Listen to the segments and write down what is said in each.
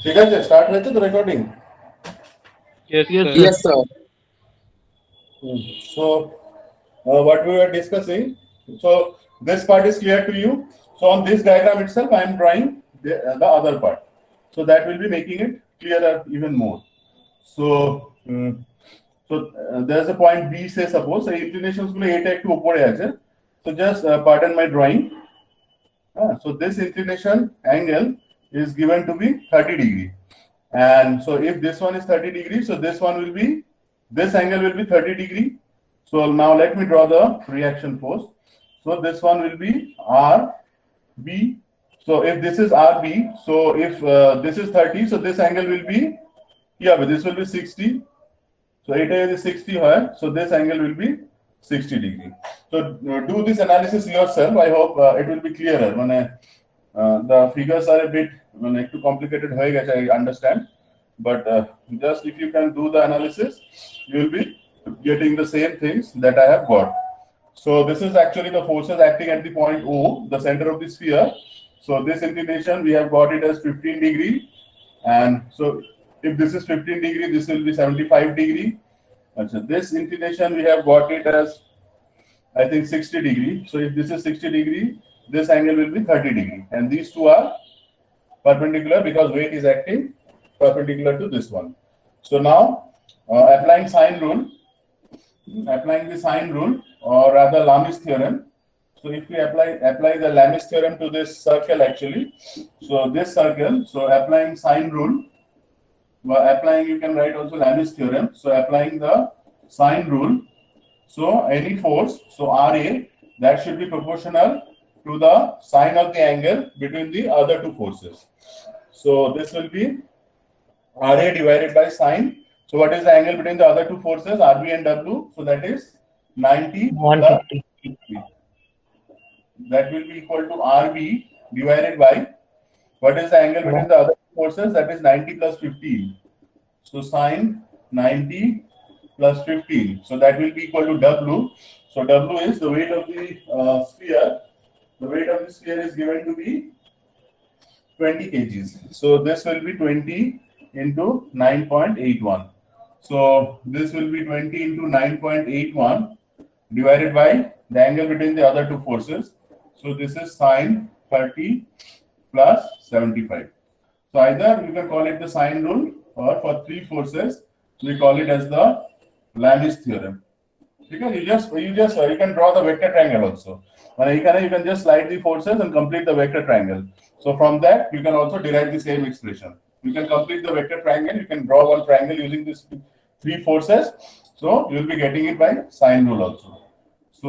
ঠিক আছে, স্টার্ট হয়েছে তো recording? Yes, sir. Yes, sir. So, what we were discussing. So, this part is clear to you. So, on this diagram itself, I am drawing the other part. So, that will be making it clearer even more. So, there's a point B, say suppose the inclinations গুলো এটা একটু উপরে আছে. So, just pardon my drawing. So, this inclination angle is given to be 30 degree. And so, if this one is 30 degree, so this one will be, this angle will be 30 degree. So now let me draw the reaction force. So this one will be RB. So if this is RB, so if this is 30, so this angle will be, yeah, but this will be 60. So it is 60 here. So this angle will be 60 degree. So do this analysis yourself. I hope it will be clearer. The figures are a bit too complicated. I understand. But just if you can do the analysis, you will be getting the same things that I have got. So this is actually the forces acting at the point O, the center of the sphere. So this inclination, we have got it as 15 degree. And so if this is 15 degree, this will be 75 degree. And so this inclination, we have got it as, I think, 60 degree. So if this is 60 degree, this angle will be 30 degree. And these two are perpendicular because weight is acting perpendicular to this one. So now, applying the sine rule, or rather Lami's theorem. So if we apply the Lami's theorem to this circle actually, so this circle, so applying sine rule, you can write also Lami's theorem. So applying the sine rule, so any force, so RA, that should be proportional to the sine of the angle between the other two forces. So this will be RA divided by sine. So what is the angle between the other two forces, RB and W? So that is 90 plus 50. That will be equal to RB divided by, what is the angle between the other two forces? That is 90 plus 15. So sine 90 plus 15. So that will be equal to W. So W is the weight of the sphere. The weight of the sphere is given to be 20 kgs. So this will be 20 into 9.81. So this will be 20 into 9.81 divided by the angle between the other two forces. So this is sine 30 plus 75. So either you can call it the sine rule, or for three forces we call it as the Lami's theorem. Because you can draw the vector triangle also. You can just slide the forces and complete the vector triangle. So from that you can also derive the same expression. You can complete the vector triangle. You can draw one triangle using these three forces. So you will be getting it by sine rule also. So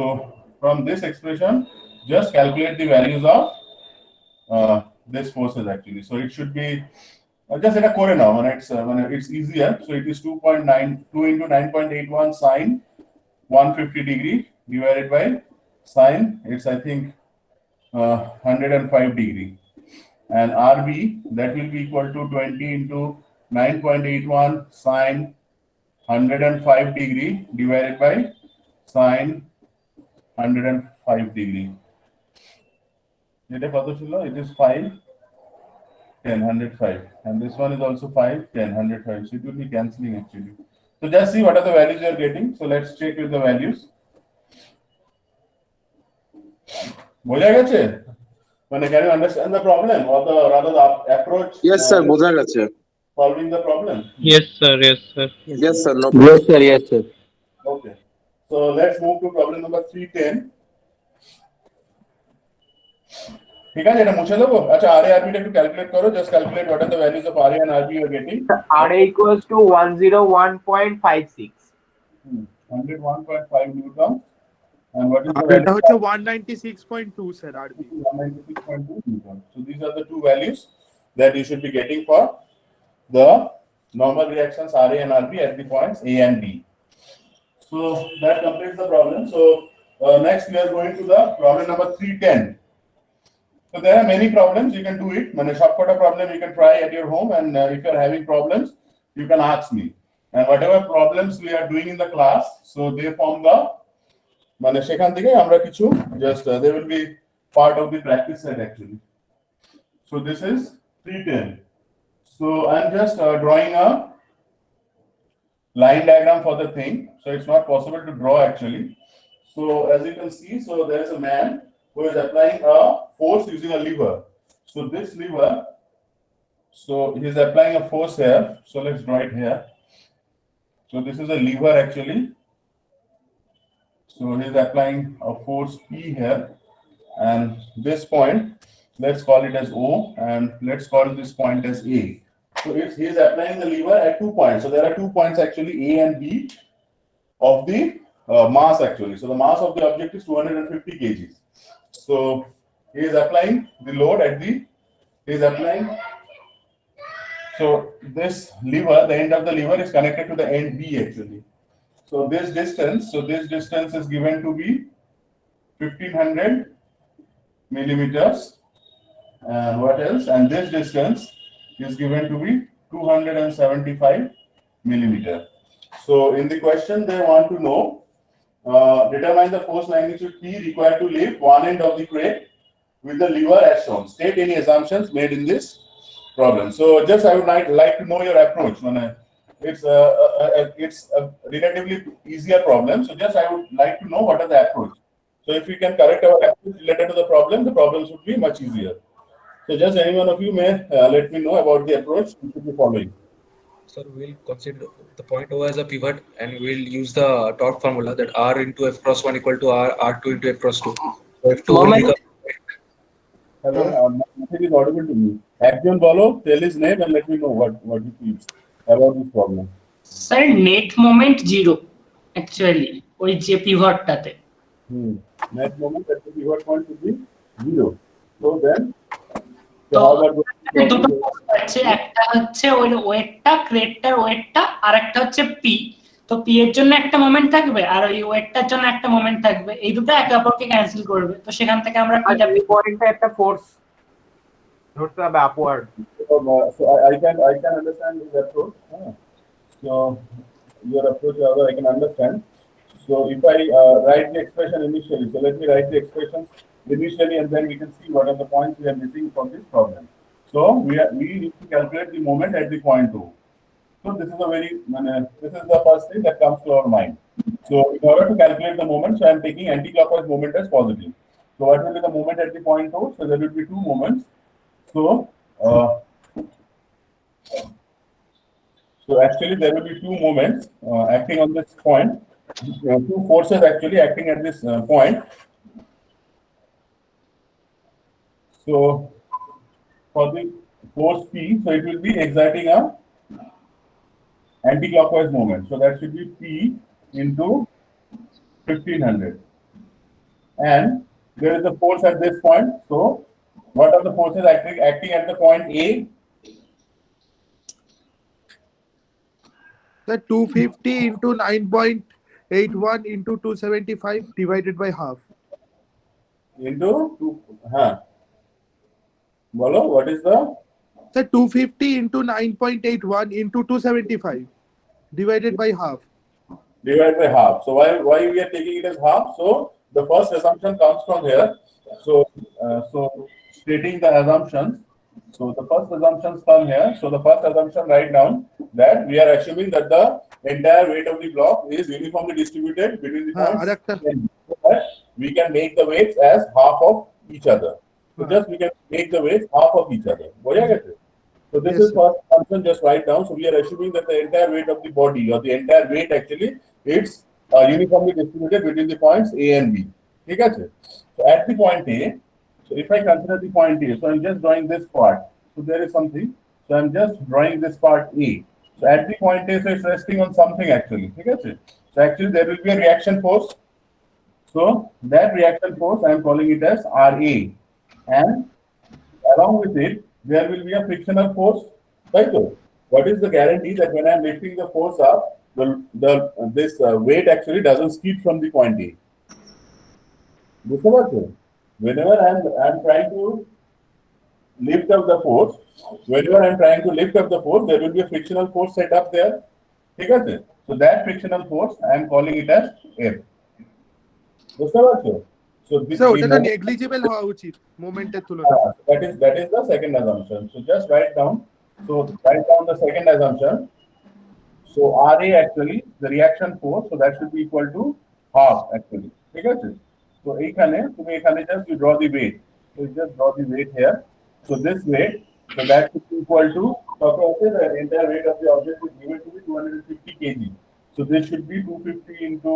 from this expression, just calculate the values of these forces actually. So it should be just in a core now. It's easier. So it is 2.92 into 9.81 sine 150 degree divided by sine. It's I think 105 degree. And RB, that will be equal to 20 into 9.81 sine 105 degree divided by sine 105 degree. It is 5, 10, 105. And this one is also 5, 10, 105. So it will be cancelling actually. So just see what are the values you are getting. So let's check with the values. Can you understand the problem, or rather the approach? Yes, sir. বোঝা গেছে. Solving the problem. Yes, sir. Yes, sir. Yes, sir. No problem. Yes, sir. Yes, sir. Okay. So let's move to problem number 310. ठीक है, এটা মুছে দেবো। আচ্ছা, RA RB টা একটু ক্যালকুলেট করো। Just calculate what are the values of RA and RB you are getting. RA equals to 101.56. 101.5 newton. And what is the এটা value? হচ্ছে 196.2 sir RB 196.2 newton. So these are the two values that you should be getting for the normal reactions RA and RB at the points A and B. So that completes the problem. So next we are going to the problem number 310. So there are many problems. You can do it. Shortcut problem you can try at your home, and if you are having problems, you can ask me. And whatever problems we are doing in the class, so they form the just they will be part of the practice set actually. So this is 310. So I'm just drawing a line diagram for the thing. So it's not possible to draw actually. So as you can see, so there is a man who is applying a force using a lever. So this lever, so he's applying a force here. So let's draw it here. So this is a lever actually. So he's applying a force P here, and this point, let's call it as O, and let's call this point as A. So he's applying the lever at 2 points. So there are 2 points actually, A and B, of the mass actually. So the mass of the object is 250 kgs. So he is applying the load at the, he is applying. So this lever, the end of the lever is connected to the end B actually. So this distance is given to be 1500 millimeters. And what else? And this distance is given to be 275 millimeter. So in the question, they want to know, determine the force magnitude P required to lift one end of the crate with the lever as shown. State any assumptions made in this problem. So just I would like to know your approach. It's a relatively easier problem. So just I would like to know what are the approach. So if we can correct our approach related to the problems would be much easier. So just any one of you may let me know about the approach we should be following. Sir, we'll consider the point O as a pivot, and we'll use the torque formula that R into F cross 1 equal to R2 into F cross 2. So F2 will become... Hello, nothing is audible to me. Action bolo, tell his name and let me know what he feels about this problem. Sir, net moment 0 actually ওই যে পিভটটাতে Net moment at the pivot point should be 0. So then how about দুটো আছে, একটা হচ্ছে ওই ওয়েটটা ক্রেটটার ওয়েটটা আর একটা হচ্ছে পি। তো পি এর জন্য একটা মোমেন্ট থাকবে আর ওই ওয়েটটার জন্য একটা মোমেন্ট থাকবে, এই দুটো একে অপরকে ক্যান্সেল করবে। তো সেখান থেকে আমরা পিটা এই পয়েন্টে একটা ফোর্স ধরতে হবে upward. So I can understand this approach. So your approach also I can understand. So if I write the expression initially, so let me write the expressions initially, and then we can see what are the points we are missing from this problem. So we need to calculate the moment at the point 2. So this is the first thing that comes to our mind. So in order to calculate the moment, so I am taking anti-clockwise moment as positive. So what will be the moment at the point 2? So there will be 2 moments. So actually there will be 2 moments acting on this point. 2 forces actually acting at this point. So for the force P, so it will be exerting a anti-clockwise moment. So that should be P into 1500. And there is a force at this point. So what are the forces acting at the point A? The 250 into 9.81 into 275 divided by half. Into 2, Bolo, what is the? The 250 into 9.81 into 275 divided by half. Divided by half. So why we are taking it as half? So the first assumption comes from here. So stating the assumptions. So the first assumptions come here. So the first assumption write down that we are assuming that the entire weight of the block is uniformly distributed between the points. So that we can make the weights as half of each other. So just we can make the weights half of each other. So this is first assumption, just write down. So we are assuming that the entire weight of the body or the entire weight actually it's uniformly distributed between the points A and B. Okay? So at the point A, so if I consider the point A, so I'm just drawing this part. So there is something. So I'm just drawing this part A. So at the point A, so it's resting on something actually. Okay? So actually there will be a reaction force. So that reaction force I am calling it as RA. And along with it, there will be a frictional force. Right? What is the guarantee that when I am lifting the force up, this weight actually doesn't skip from the point A? Whenever I am trying to lift up the force, there will be a frictional force set up there. Okay? So that frictional force I am calling it as F. So this is negligible হওয়া উচিত মোমেন্টের তুলনায়. That is the second assumption. So just write down So write down the second assumption. So RA actually the reaction force, so that should be equal to half actually. ঠিক আছে? So এইখানে তুমি এখানে just you draw the weight. So you just draw the weight here. So this weight, so that should be equal to, so the entire weight of the object is given to be 250 kg. So this should be 250 into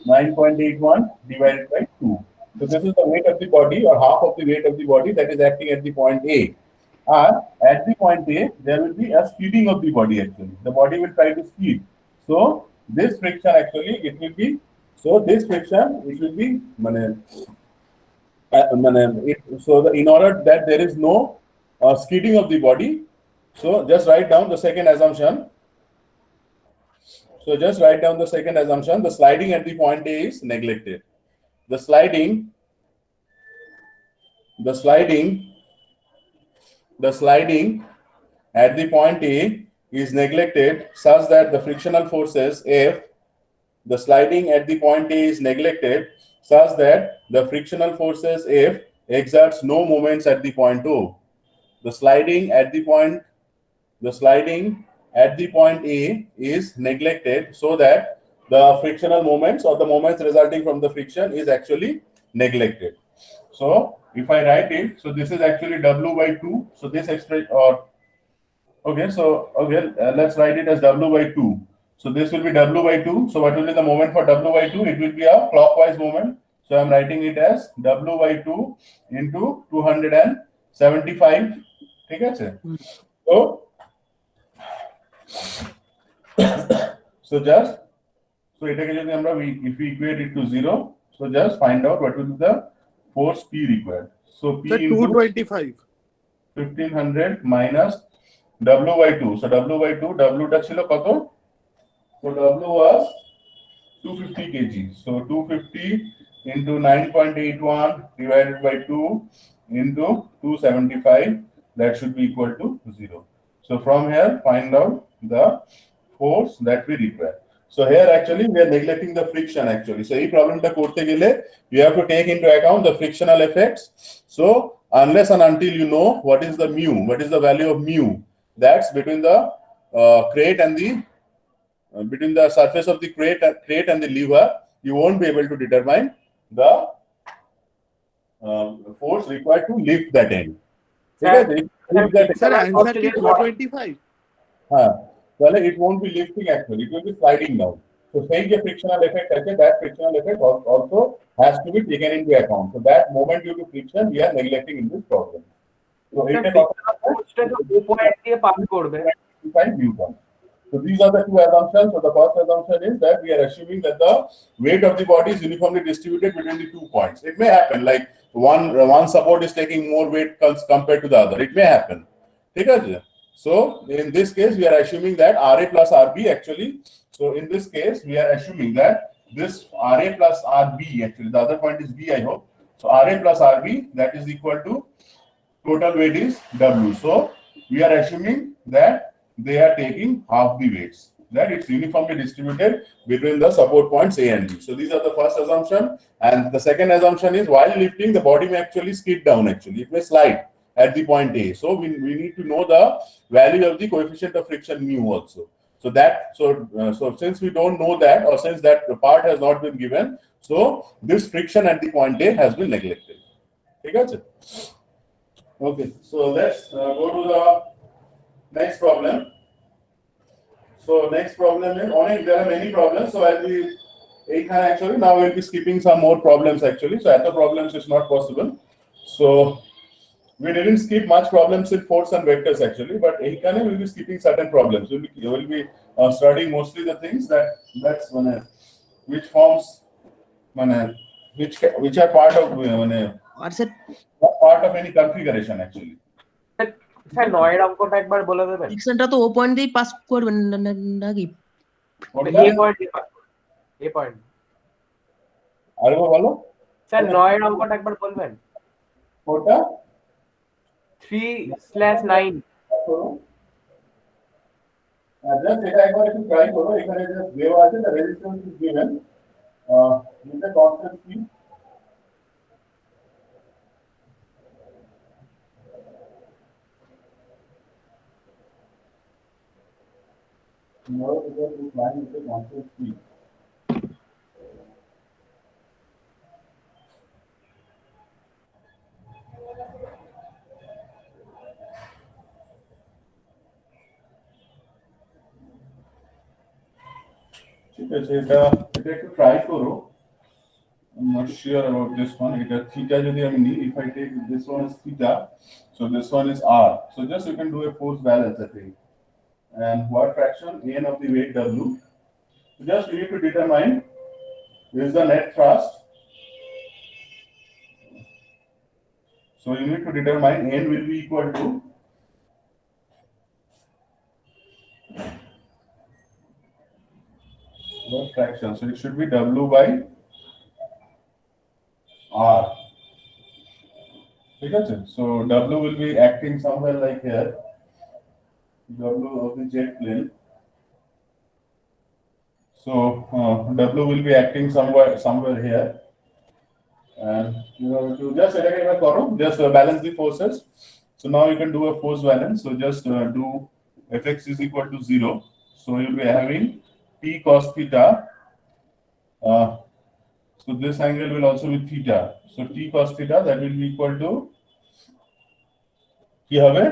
9.81 divided by 2. So this is the weight of the body, or half of the weight of the body that is acting at the point A. And at the point A, there will be a skidding of the body actually. The body will try to skid. So this friction actually, it will be, so this friction, it will be, in order that there is no skidding of the body, so just write down the second assumption. So just write down the second assumption. The sliding at the point A is neglected. The sliding at the point A is neglected such that the frictional forces F, the sliding at the point A is neglected such that the frictional forces F exerts no moments at the point O. The sliding at the point A is neglected so that the frictional moments or the moments resulting from the friction is actually neglected. So if I write it, so this is actually W by 2. So this expression, or okay, so okay, let's write it as W by 2. So this will be W by 2. So what will be the moment for W by 2? It will be a clockwise moment. So I'm writing it as W by 2 into 275. ঠিক আছে? So just, so এটাকে যদি আমরা if we equate it to 0, so just find out what will be the force P required. So P Sir, into 225. 1500 minus W by 2. So W by 2, W টা ছিল কত? So W was 250 kg. So 250 into 9.81 divided by 2 into 275, that should be equal to 0. So from here, find out the force that we require. So here actually we are neglecting the friction actually. So এই প্রবলেমটা করতে গেলে you have to take into account the frictional effects. So unless and until you know what is the mu, what is the value of mu, that's between the crate and the between the surface of the crate and the lever, you won't be able to determine the force required to lift that end. Sir, Sir, answer ki 225. Well, it won't be lifting actually, it will be sliding down. So saying the frictional effect, that frictional effect also has to be taken into account. So that moment due to friction, we are neglecting in this problem. So it Newton. So these are the two assumptions. So the first assumption is that we are assuming that the weight of the body is uniformly distributed between the 2 points. It may happen like one support is taking more weight compared to the other. It may happen. Okay? So in this case, we are assuming that RA plus RB actually. So in this case, we are assuming that this RA plus RB actually, the other point is B, I hope. So RA plus RB, that is equal to total weight is W. So we are assuming that they are taking half the weights, that it's uniformly distributed between the support points A and B. So these are the first assumption. And the second assumption is while lifting, the body may actually skid down actually. It may slide at the point A. So we need to know the value of the coefficient of friction mu also. So that, so since we don't know that, or since that part has not been given, so this friction at the point A has been neglected. Okay, so let's go to the next problem. So next problem is, there are many problems. So I'll be actually now we'll be skipping some more problems actually. So other problems is not possible. So we didn't skip much problems in force and vectors actually, but we'll be skipping certain problems. We'll be studying mostly the things that's which forms which are part of part of any configuration actually. Sir নয়ের অঙ্কটা একবার বলে দেবেন। ফ্রিকশনটা তো ও point দিয়ে pass করবেন নাকি? এ point আরেকবার বলো স্যার নয়ের অঙ্কটা একবার বলবেন। ওটা 3/9 জাস্ট এটা একবার একটু ট্রাই করো। এখানে জাস্ট দেওয়া আছে the resistance is given with the constant C. No, because this line is a constant speed. ঠিক আছে এটা একটু ট্রাই করো I'm not sure about this one এটা theta যদি আমি নিই if I take this one is theta so this one is r so just you can do a force balance I think and what fraction n of the weight w so just you need to determine is the net thrust so you need to determine n will be equal to what fraction so it should be w by r okay so w will be acting somewhere like here w of the jet plane so w will be acting somewhere here and you know to just balance the forces so now you can do a force balance so just do fx is equal to 0 so you'll be having t cos theta so this angle will also be theta so t cos theta that will be equal to কি হবে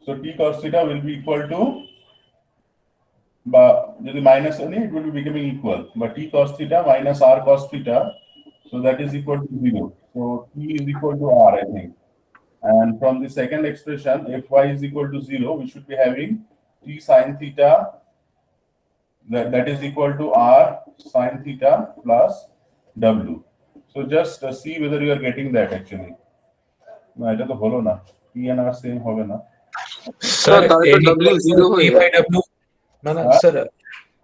so t cos theta will be equal to বা যদি minus আনি it will be becoming equal but t cos theta minus r cos theta so that is equal to 0 so t is equal to r I think and from the second expression fy is equal to 0 we should be having t sin theta that is equal to r sin theta plus w so just see whether you are getting that actually না এটা তো হলো না p and r same হবে না sir w 0 হয়ে যাবে না না স্যার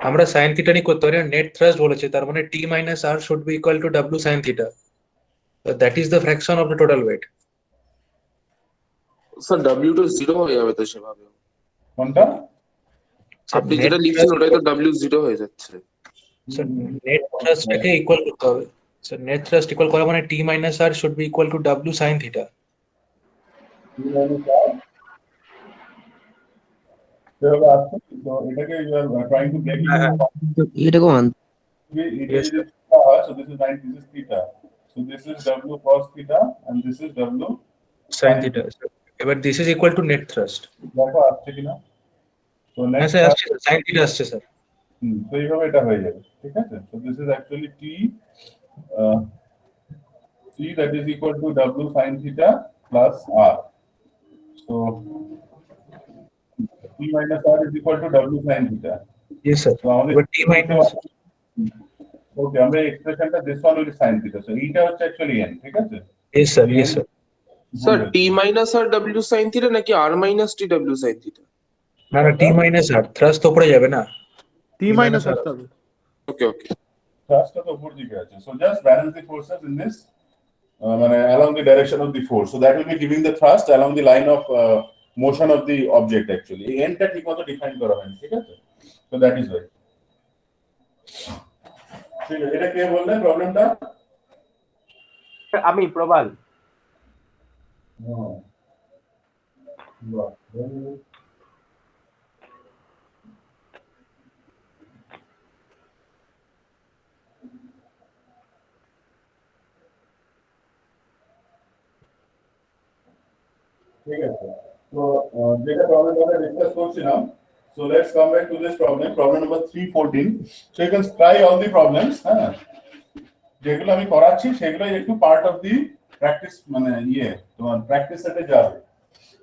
আমরা sin থিটা নি করতে পারি নেট থ্রাস্ট বলেছে তার মানে t minus r should be equal to w sin theta that is the fraction of the total weight sir w তো 0 হয়ে যাবে তো সেভাবে কোনটা আপনি যেটা লিখছেন ওটাই তো w 0 হয়ে যাচ্ছে স্যার নেট থ্রাস্টকে ইকুয়াল করতে হবে স্যার নেট থ্রাস্ট ইকুয়াল করা মানে t minus r should be equal to w sin theta so এটাকে you are trying to break it এটাকে মান so this is 9 this is theta so this is w cos theta and this is w sin theta এবার this is equal to net thrust দেখো আসছে কিনা so হ্যাঁ next sir আসছে sin theta আসছে sir so এইভাবে এটা হয়ে যাবে ঠিক আছে so this is actually t that is equal to w sin theta plus r so t minus r is equal to w sin theta yes sir so আমাদের এবার t minus okay আমরা এক্সপ্রেশনটা this one will sin theta so এইটা হচ্ছে actually n ঠিক আছে yes sir sir t minus r w sin theta নাকি r minus t w sin theta না না t minus r thrust তো উপরে যাবে না t minus আসতে হবে ওকে ওকে thrust তো উপর দিকে আছে so just balance the forces in this মানে along the direction of the force so that will be giving the thrust along the line of motion of the object actually n টা ঠিকমতো define করা হয়নি ঠিক আছে so that is why ঠিক আছে এটা কে বললেন প্রবলেমটা আমি প্রবাল বাহ ঠিক আছে তো যেটা প্রবলেম আমরা ডিসকাস করছিলাম so let's come back to this problem number 314 so you can try all the problems হ্যাঁ যেগুলো আমি করাচ্ছি সেগুলো একটু পার্ট অফ দি প্র্যাকটিস মানে তোমার প্র্যাকটিস সেটে যাবে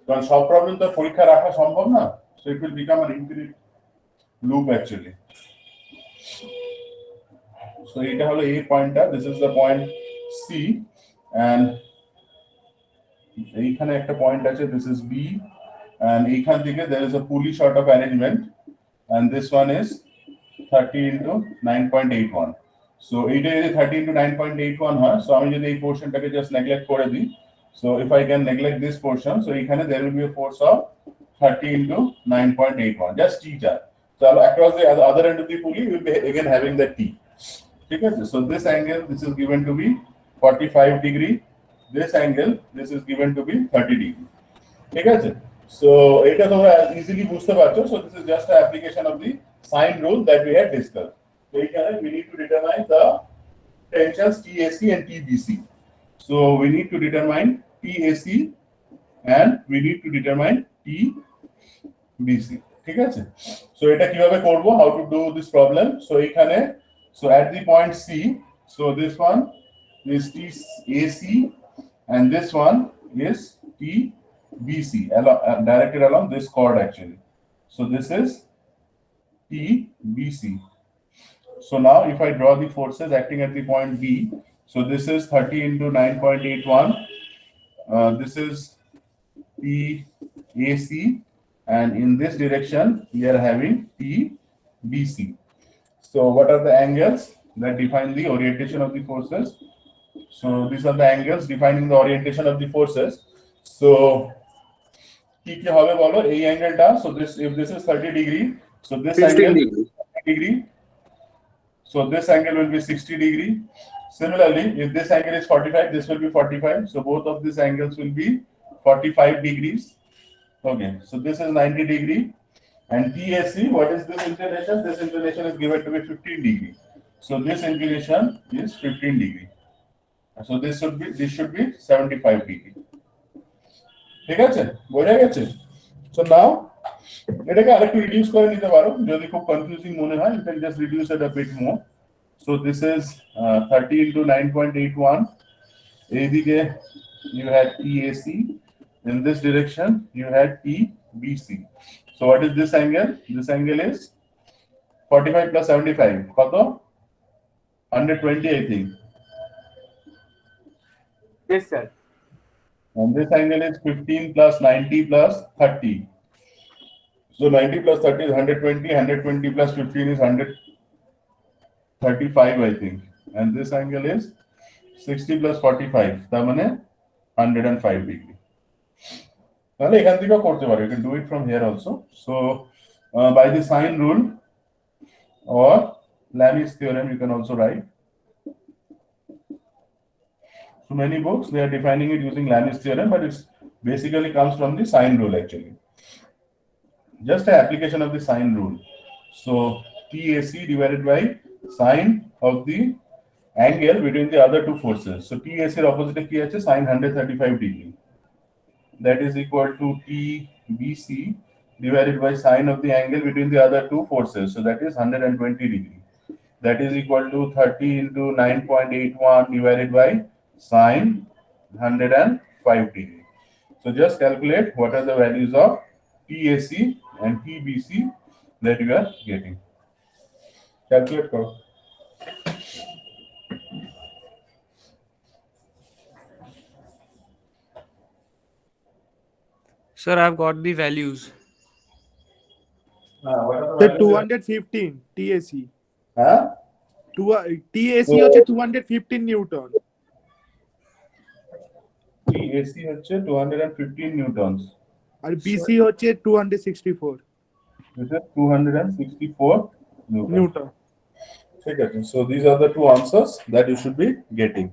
কারণ সব প্রবলেম তো পরীক্ষা রাখা সম্ভব না so it will become an infinite loop actually so এটা হলো a পয়েন্টটা this is the point c and এইখানে একটা পয়েন্ট আছে this is b and এইখান থেকে there is a pulley sort of arrangement and this one is 30 into 9.81 so এটা যদি 30 into 9.81 হয় so আমি যদি এই পোরশনটাকে জাস্ট নেগলেক্ট করে দিই so if I can neglect this portion so এইখানে there will be a force of 30 into 9.81 just theta so across the other end of the pulley we will be again having the t ঠিক আছে so this angle this is given to be 45 degree this angle this is given to be 30 degree ঠিক আছে So এটা তোমরা easily বুঝতে পারছো. So this is just an application of the sine rule that we had discussed. So এখানে we need to determine the tensions TAC and TBC. So we need to determine TAC and we need to determine TBC. ঠিক আছে? So এটা কিভাবে করব? How to do this problem? So এখানে so at the point C, so this one is TAC and this one is TBC directed along this chord actually. So this is TBC. So now if I draw the forces acting at the point B, so this is 30 into 9.81. This is TAC, and in this direction we are having TBC. So what are the angles that define the orientation of the forces? So these are the angles defining the orientation of the forces. So কি কি হবে বলো এই অ্যাঙ্গেলটা, so this if this is 30 degree, so this 15 angle degree. 30 degree, so this angle will be 60 degree. Similarly, if this angle is 45, this will be 45, so both of these angles will be 45 degrees. Okay, so this is 90 degree, and TAC, what is this inclination? This inclination is given to be 15 degree, so this inclination is 15 degree, so this should be 75 degree. ঠিক আছে, বোঝা গেছে? So now এটাকে আরেকটু reduce করে নিতে পারো যদি খুব কনফিউজিং মনে হয়, you can just reduce it a bit more. So this is 30 into 9.81. এইদিকে you had TAC, in this direction you had TBC. So what is this angle? This angle is 45 plus 75 কত? 120 I think. Yes, sir. And this angle is 15 plus 90 plus 30. So 90 plus 30 is 120, 120 plus 15 is 135 I think. And this angle is 60 plus 45, তার মানে 105 degree. তাহলে এখান থেকেও করতে পারো, you can do it from here also. So by the sine rule or Lami's theorem you can also write. So many books they are defining it using Lami's theorem, but it's basically comes from the sine rule actually. Just an application of the sine rule. So TAC divided by sine of the angle between the other two forces. So TAC এর opposite কি আছে? Sine 135 degree. That is equal to TBC divided by sine of the angle between the other two forces. So that is 120 degree. That is equal to 30 into 9.81 divided by sine 105 degree. So just calculate what are the values of TAC and TBC that you are getting. Calculate karo. Sir, I've got the values. What are The the values? 215 TAC. Huh? TAC হচ্ছে 215 Newton TAC হচ্ছে 215 newtons. আর BC হচ্ছে 264 This is 264 newtons. Newton. ঠিক আছে, so these are the two answers that you should be getting.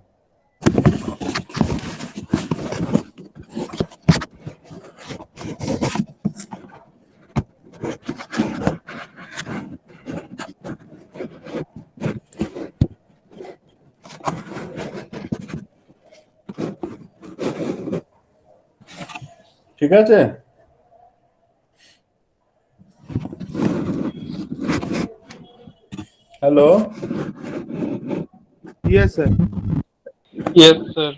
ঠিক আছে, hello, Yes, sir. Yes, sir.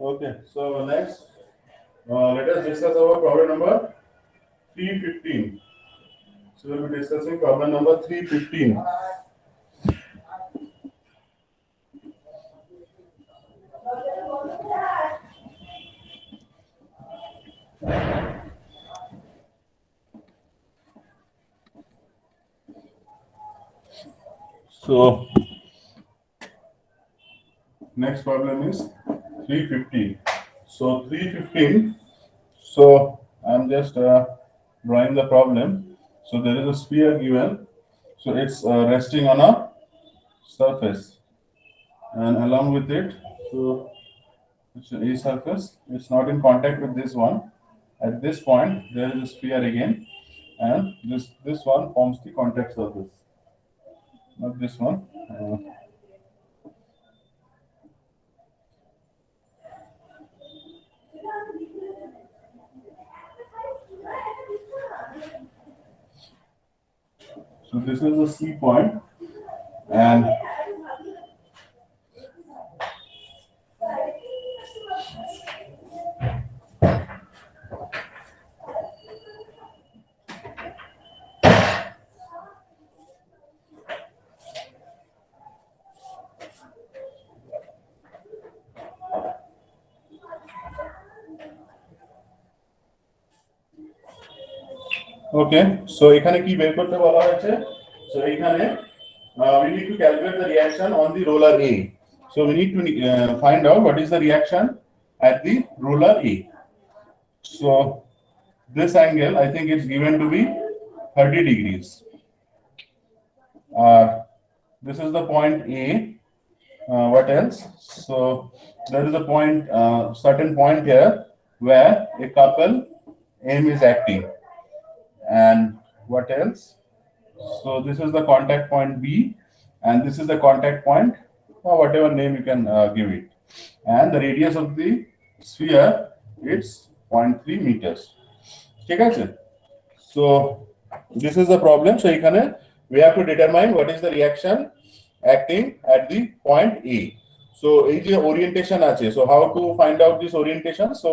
Okay, so next, let us discuss our problem number 315. So we'll be discussing problem number 315. So next problem is 315. So 315. So I'm just drawing the problem. So there is a sphere given. So it's resting on a surface, and along with it, so it's a surface. It's not in contact with this one. At this point, there is a sphere again, and this one forms the contact surface. Not this one. So this is the C point, and okay, so এখানে কি বের করতে বলা হয়েছে? So এখানে we need to calculate the reaction on the roller A. So we need to find out what is the reaction at the roller A. So this angle, I think it's given to be 30 degrees. This is the point A. What else? So there is a point, certain point here where a couple M is acting. And what else? So this is the contact point B, and this is the contact point, or whatever name you can give it. And the radius of the sphere, it's 0.3 meters. Okay, so this is the problem. So we have to determine what is the reaction acting at the point A. So orientation ache. So how to find out this orientation? So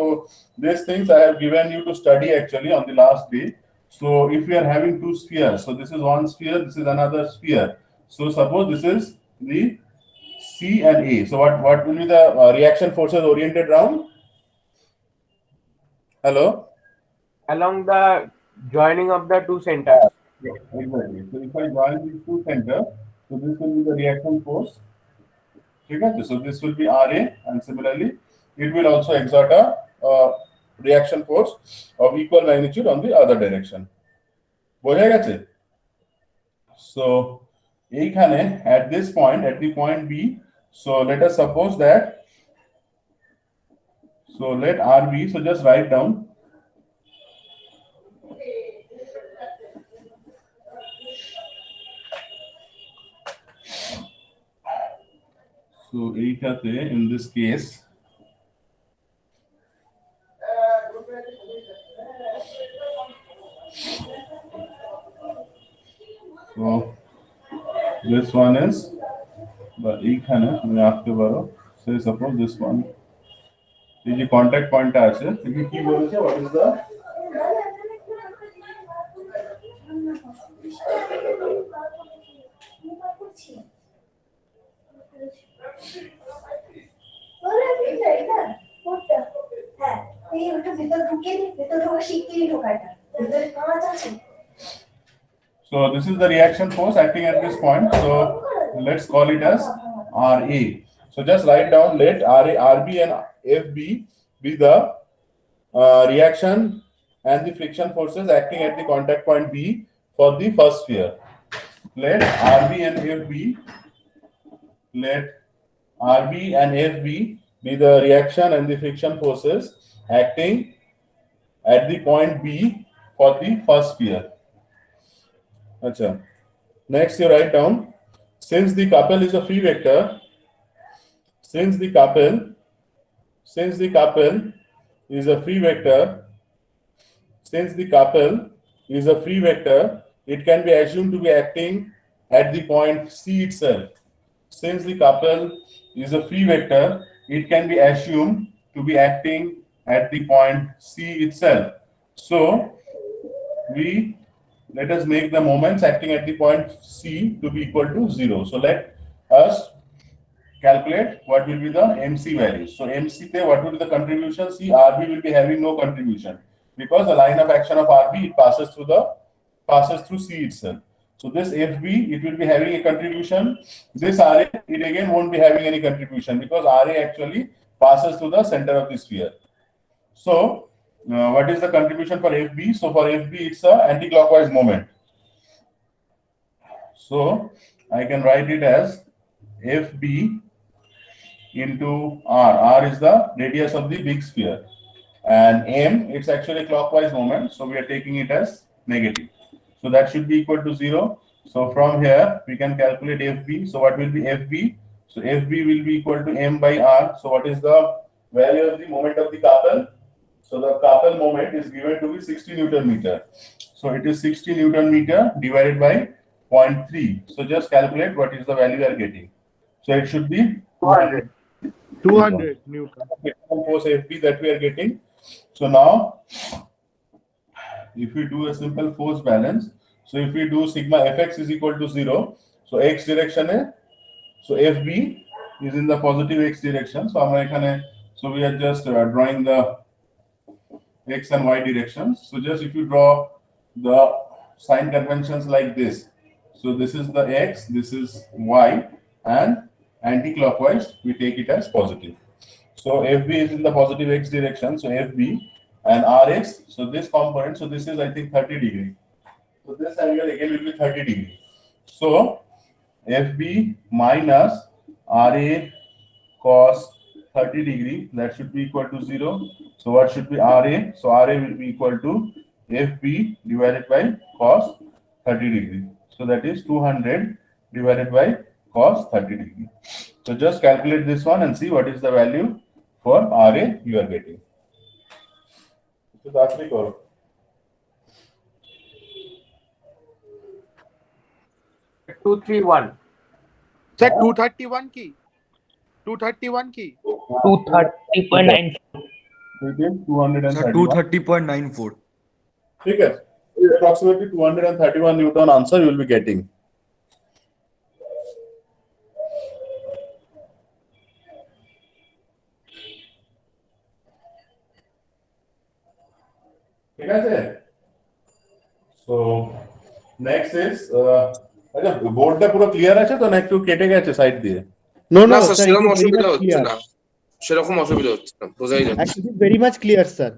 these things I have given you to study actually on the last day. So if we are having two spheres, so this is one sphere, this is another sphere. So suppose this is the C and A. So what will be the reaction forces oriented round? Hello? Along the joining of the two centers. Exactly. So if I join these two centers, so this will be the reaction force. Okay? So this will be RA, and similarly, it will also exert a reaction force of equal magnitude on the other direction. বোঝা গেছে? So এইখানে at this point, at the point B, so let us suppose that, so let RB, so just write down, so এইটাতে in this case, so this one is, but এইখানে তুমি আঁকতে পারো, say suppose this one, এই যে contact point টা আছে, তুমি কি বলেছে, what is the So this is the reaction force acting at this point. So let's call it as RA. So just write down, let RB and FB be the reaction and the friction forces acting at the contact point B for the first sphere. Let RB and FB be the reaction and the friction forces acting at the point B for the first sphere. Achha. Next you write down, since the couple is a free vector, since the couple is a free vector, it can be assumed to be acting at the point C itself. Since the couple is a free vector, it can be assumed to be acting at the point C itself. So let us make the moments acting at the point C to be equal to 0. So let us calculate what will be the MC values. So MC pe what will be the contribution? See, RB will be having no contribution because the line of action of RB it passes through C itself. So this FB it will be having a contribution. This RA it again won't be having any contribution because RA actually passes through the center of the sphere. So what is the contribution for FB? So for FB it's a anti-clockwise moment. So I can write it as FB into R. R is the radius of the big sphere, and M it's actually clockwise moment. So we are taking it as negative. So that should be equal to 0. So from here we can calculate FB. So what will be FB? So FB will be equal to M by R. So what is the value of the moment of the couple? So the couple moment is given to be 60 Newton meter. So it is 60 Newton meter divided by 0.3. So just calculate what is the value we are getting. So it should be 200. 200 Newton. Force FB that we are getting. So now, if we do a simple force balance, so if we do sigma Fx is equal to 0, so x direction है, so FB is in the positive x direction. So we are just drawing the x and y directions. So just if you draw the sign conventions like this, so this is the x, this is y, and anti-clockwise we take it as positive. So FB is in the positive x direction, so FB and Rx, so this component, so this is I think 30 degree. So this angle again will be 30 degree. So FB minus RA cos 30 degree, that should be equal to 0. So what should be RA? So RA will be equal to FB divided by cos 30 degree. So that is 200 divided by cos 30 degree. So just calculate this one and see what is the value for RA you are getting. So that's the call. Two, 3, 1. Sir, 231 की 231 की 230.9. 230.94. ठीक है, approximately 231 Newton answer you will be getting. ঠিক আছে? So next is আচ্ছা বোর্ডটা পুরো clear আছে তো না একটু কেটে গেছে সাইড দিয়ে? No, না no, স্যার sir, সেরকম it is very অসুবিধা much হচ্ছে clear. না, সেরকম অসুবিধা হচ্ছে না, বোঝাই যাচ্ছে। Actually, very much clear, sir.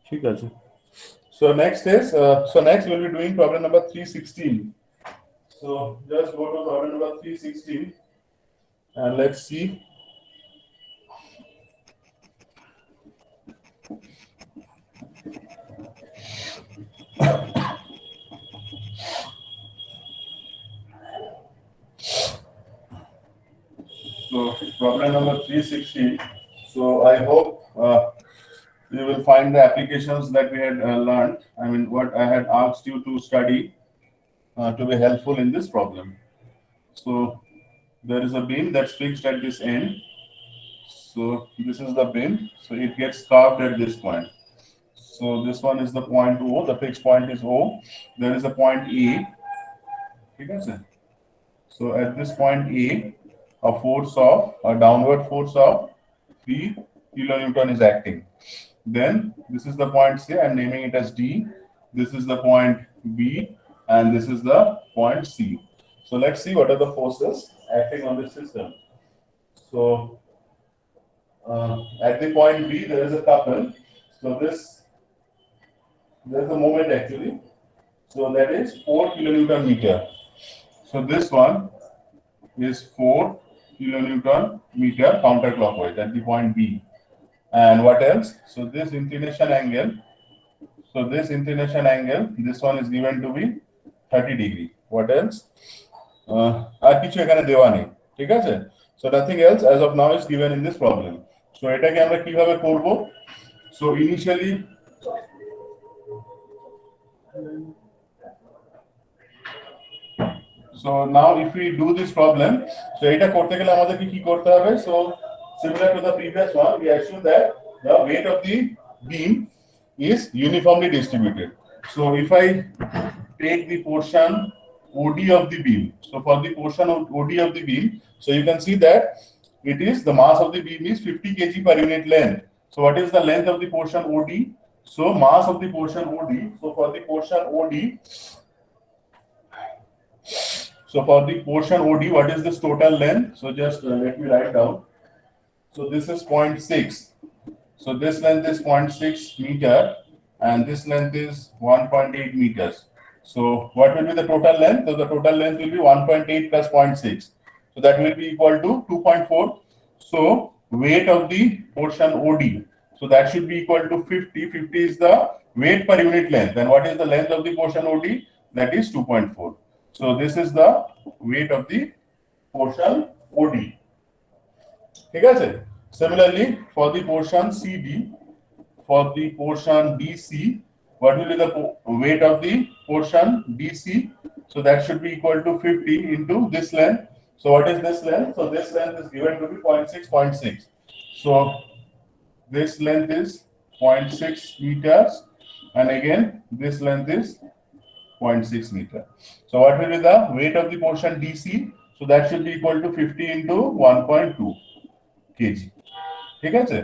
ঠিক আছে। So next is next we'll be doing problem number 316. So just go to problem number 316 and let's see. So problem number 316. So I hope you will find the applications that we had learned. I mean, what I had asked you to study to be helpful in this problem. So there is a beam that's fixed at this end. So this is the beam. So it gets carved at this point. So this one is the point O. The fixed point is O. There is a point A. Okay, sir. So at this point A, a downward force of 3 kilonewton is acting. Then this is the point C. I'm naming it as D. This is the point B, and this is the point C. So let's see what are the forces acting on this system. So at the point B, there is a couple. So there's a moment actually. So that is 4 kilonewton meter. So this one is 4 kilonewton meter counterclockwise at the point B. And what else? So this inclination angle, this one is given to be 30 degree. What else? আর কিছু এখানে দেওয়া নেই, ঠিক আছে? So nothing else as of now is given in this problem. So এটাকে আমরা কিভাবে করব? So initially So now if we do this problem, so এটা করতে গেলে আমাদেরকে কি করতে হবে? So similar to the previous one, we assume that the weight of the beam is uniformly distributed. So if I take the portion OD of the beam, so for the portion of OD of the beam, so you can see that it is the mass of the beam is 50 kg per unit length. So what is the length of the portion OD? So mass of the portion OD. So for the portion OD, what is this total length? So just let me write down. So this is 0.6. So this length is 0.6 meter and this length is 1.8 meters. So what will be the total length? So the total length will be 1.8 plus 0.6. So that will be equal to 2.4. So weight of the portion OD. So that should be equal to 50. 50 is the weight per unit length. And what is the length of the portion OD? That is 2.4. So this is the weight of the portion OD. Okay? Similarly, for the portion CD, for the portion DC, what will be the weight of the portion DC? So that should be equal to 50 into this length. So what is this length? So this length is given to be 0.6. So this length is 0.6 meters, and again this length is 0.6 meter. So what will be the weight of the portion DC? So that should be equal to 50 into 1.2 kg. ঠিক আছে?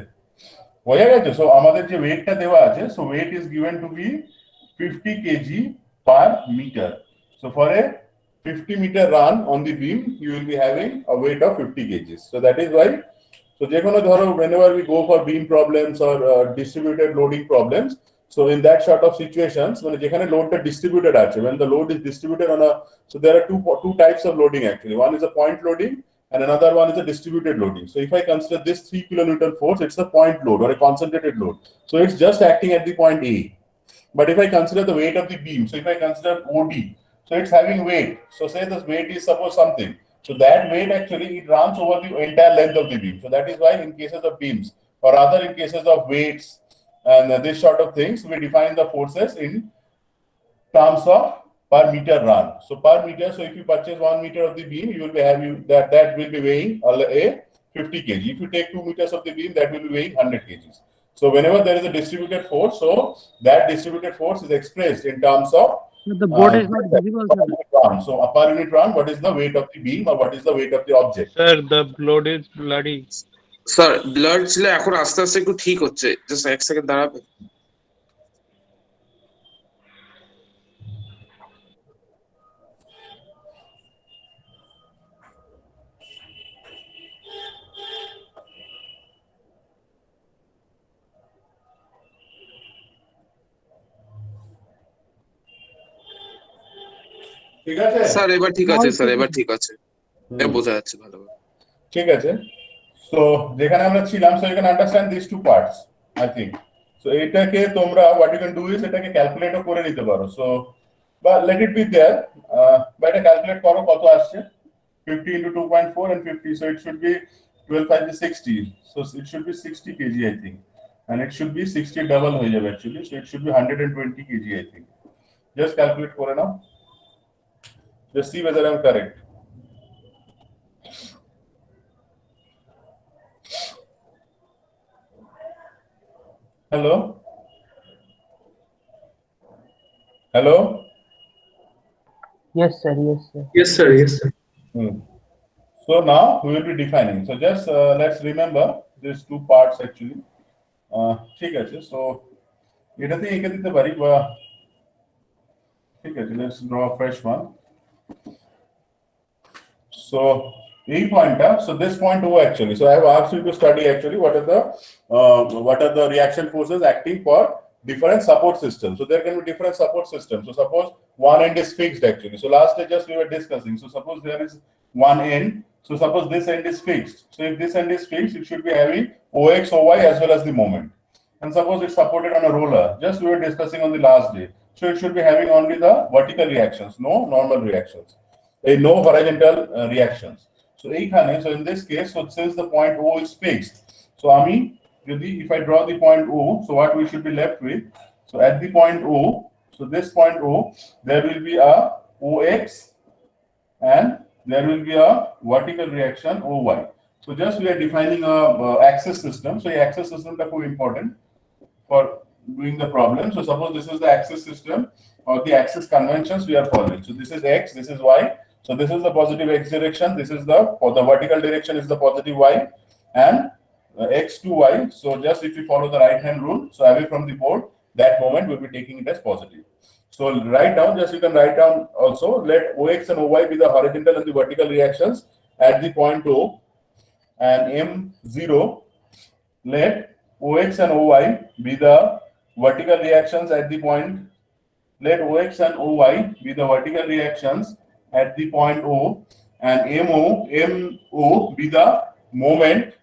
বোঝা গেছে? So আমাদের যে ওয়েটটা দেওয়া আছে, so weight is given to be 50 kg per meter. So for a 50 meter run on the beam, you will be having a weight of 50 kgs. So that is why, so যে কোনো ধরো whenever we go for beam problems or distributed loading problems, so in that sort of situations, মানে যেখানে loadটা distributed আছে, when the load is distributed on a, so there are two types of loading actually. One is a point loading and another one is a distributed loading. So if I consider this 3 kilonewton force, it's a point load or a concentrated load. So it's just acting at the point A. But if I consider the weight of the beam, so if I consider OD, so it's having weight. So say this weight is suppose something. So that weight actually it runs over the entire length of the beam. So that is why in cases of beams or other in cases of weights and this sort of things, we define the forces in terms of per meter run. So per meter, so if you purchase 1 meter of the beam, you will be having that will be weighing a 50 kg. If you take 2 meters of the beam, that will be weighing 100 kgs. So whenever there is a distributed force, so that distributed force is expressed in terms of The board is not visible, sir. So a per unit run, what is the weight of the beam or what is the weight of the object? Sir, the load is bloody. Sir blood ছিল এখন আস্তে আস্তে একটু ঠিক হচ্ছে, just এক second দাঁড়াবে। ঠিক আছে স্যার এবার ঠিক আছে, স্যার এবার ঠিক আছে, বোঝা যাচ্ছে ভালোভাবে। ঠিক আছে, সো যেখানে আমরা ছিলাম, so you can understand this two parts I think. So এটাকে তোমরা what you can do is এটাকে ক্যালকুলেটও করে নিতে পারো। সো বা লেট ইট বি দেয়ার, বা এটা ক্যালকুলেট করো কত আসছে, 50 into 2.4 and 50, so it should be 12 5 is 60, so it should be 60 kg I think, and it should be 60 double হয়ে যাবে actually, so it should be 120 kg I think. Just calculate করে নাও, just see whether I'm correct. Hello? Hello? Yes, sir. Yes, sir. Yes, sir. Yes, sir. So now we will be defining. So just let's remember these two parts actually. ঠিক আছে, so এটাতে এঁকে দিতে পারি বা ঠিক আছে, let's draw a fresh one. So এই পয়েন্টটা, so this point O actually, so I have asked you to study actually what are the reaction forces acting for different support systems. So there can be different support systems. So suppose one end is fixed actually. So last day just we were discussing. So suppose there is one end. So suppose this end is fixed. So if this end is fixed, it should be having OX, OY as well as the moment. And suppose it's supported on a roller. Just we were discussing on the last day. So it should be having only the vertical reactions, no normal reactions, no horizontal reactions. So in this case, so since the point O is fixed, so if I draw the point O, so what we should be left with? So at the point O, so this point O, there will be a OX and there will be a vertical reaction OY. So just we are defining a axis system. So the axis system is very important for doing the problem. So suppose this is the axis system or the axis conventions we are following. So this is X, this is Y. So this is the positive X direction. This is the vertical direction is the positive Y, and X to Y. So just if you follow the right hand rule, so away from the board, that moment we'll be taking it as positive. So write down, just you can write down also, let OX and OY be the horizontal and the vertical reactions at the point O, and M0, let OX and OY be the vertical reactions at the point, let OX and OY be the vertical reactions at the point O, and MO be the moment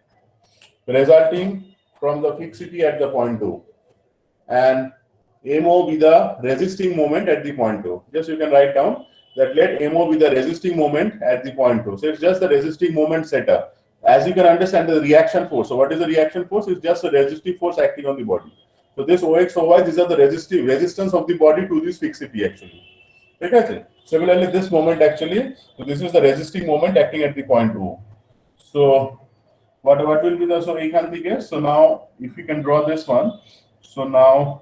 resulting from the fixity at the point O, and MO be the resisting moment at the point O. Just you can write down that let MO be the resisting moment at the point O. So it's just the resisting moment setup. As you can understand, the reaction force. So what is the reaction force? It's just a resistive force acting on the body. So this OX, OY, these are the resistance of the body to this fixity actually. Okay. Similarly, this moment actually, so this is the resisting moment acting at the point O. So what will be the so now if we can draw this one, so now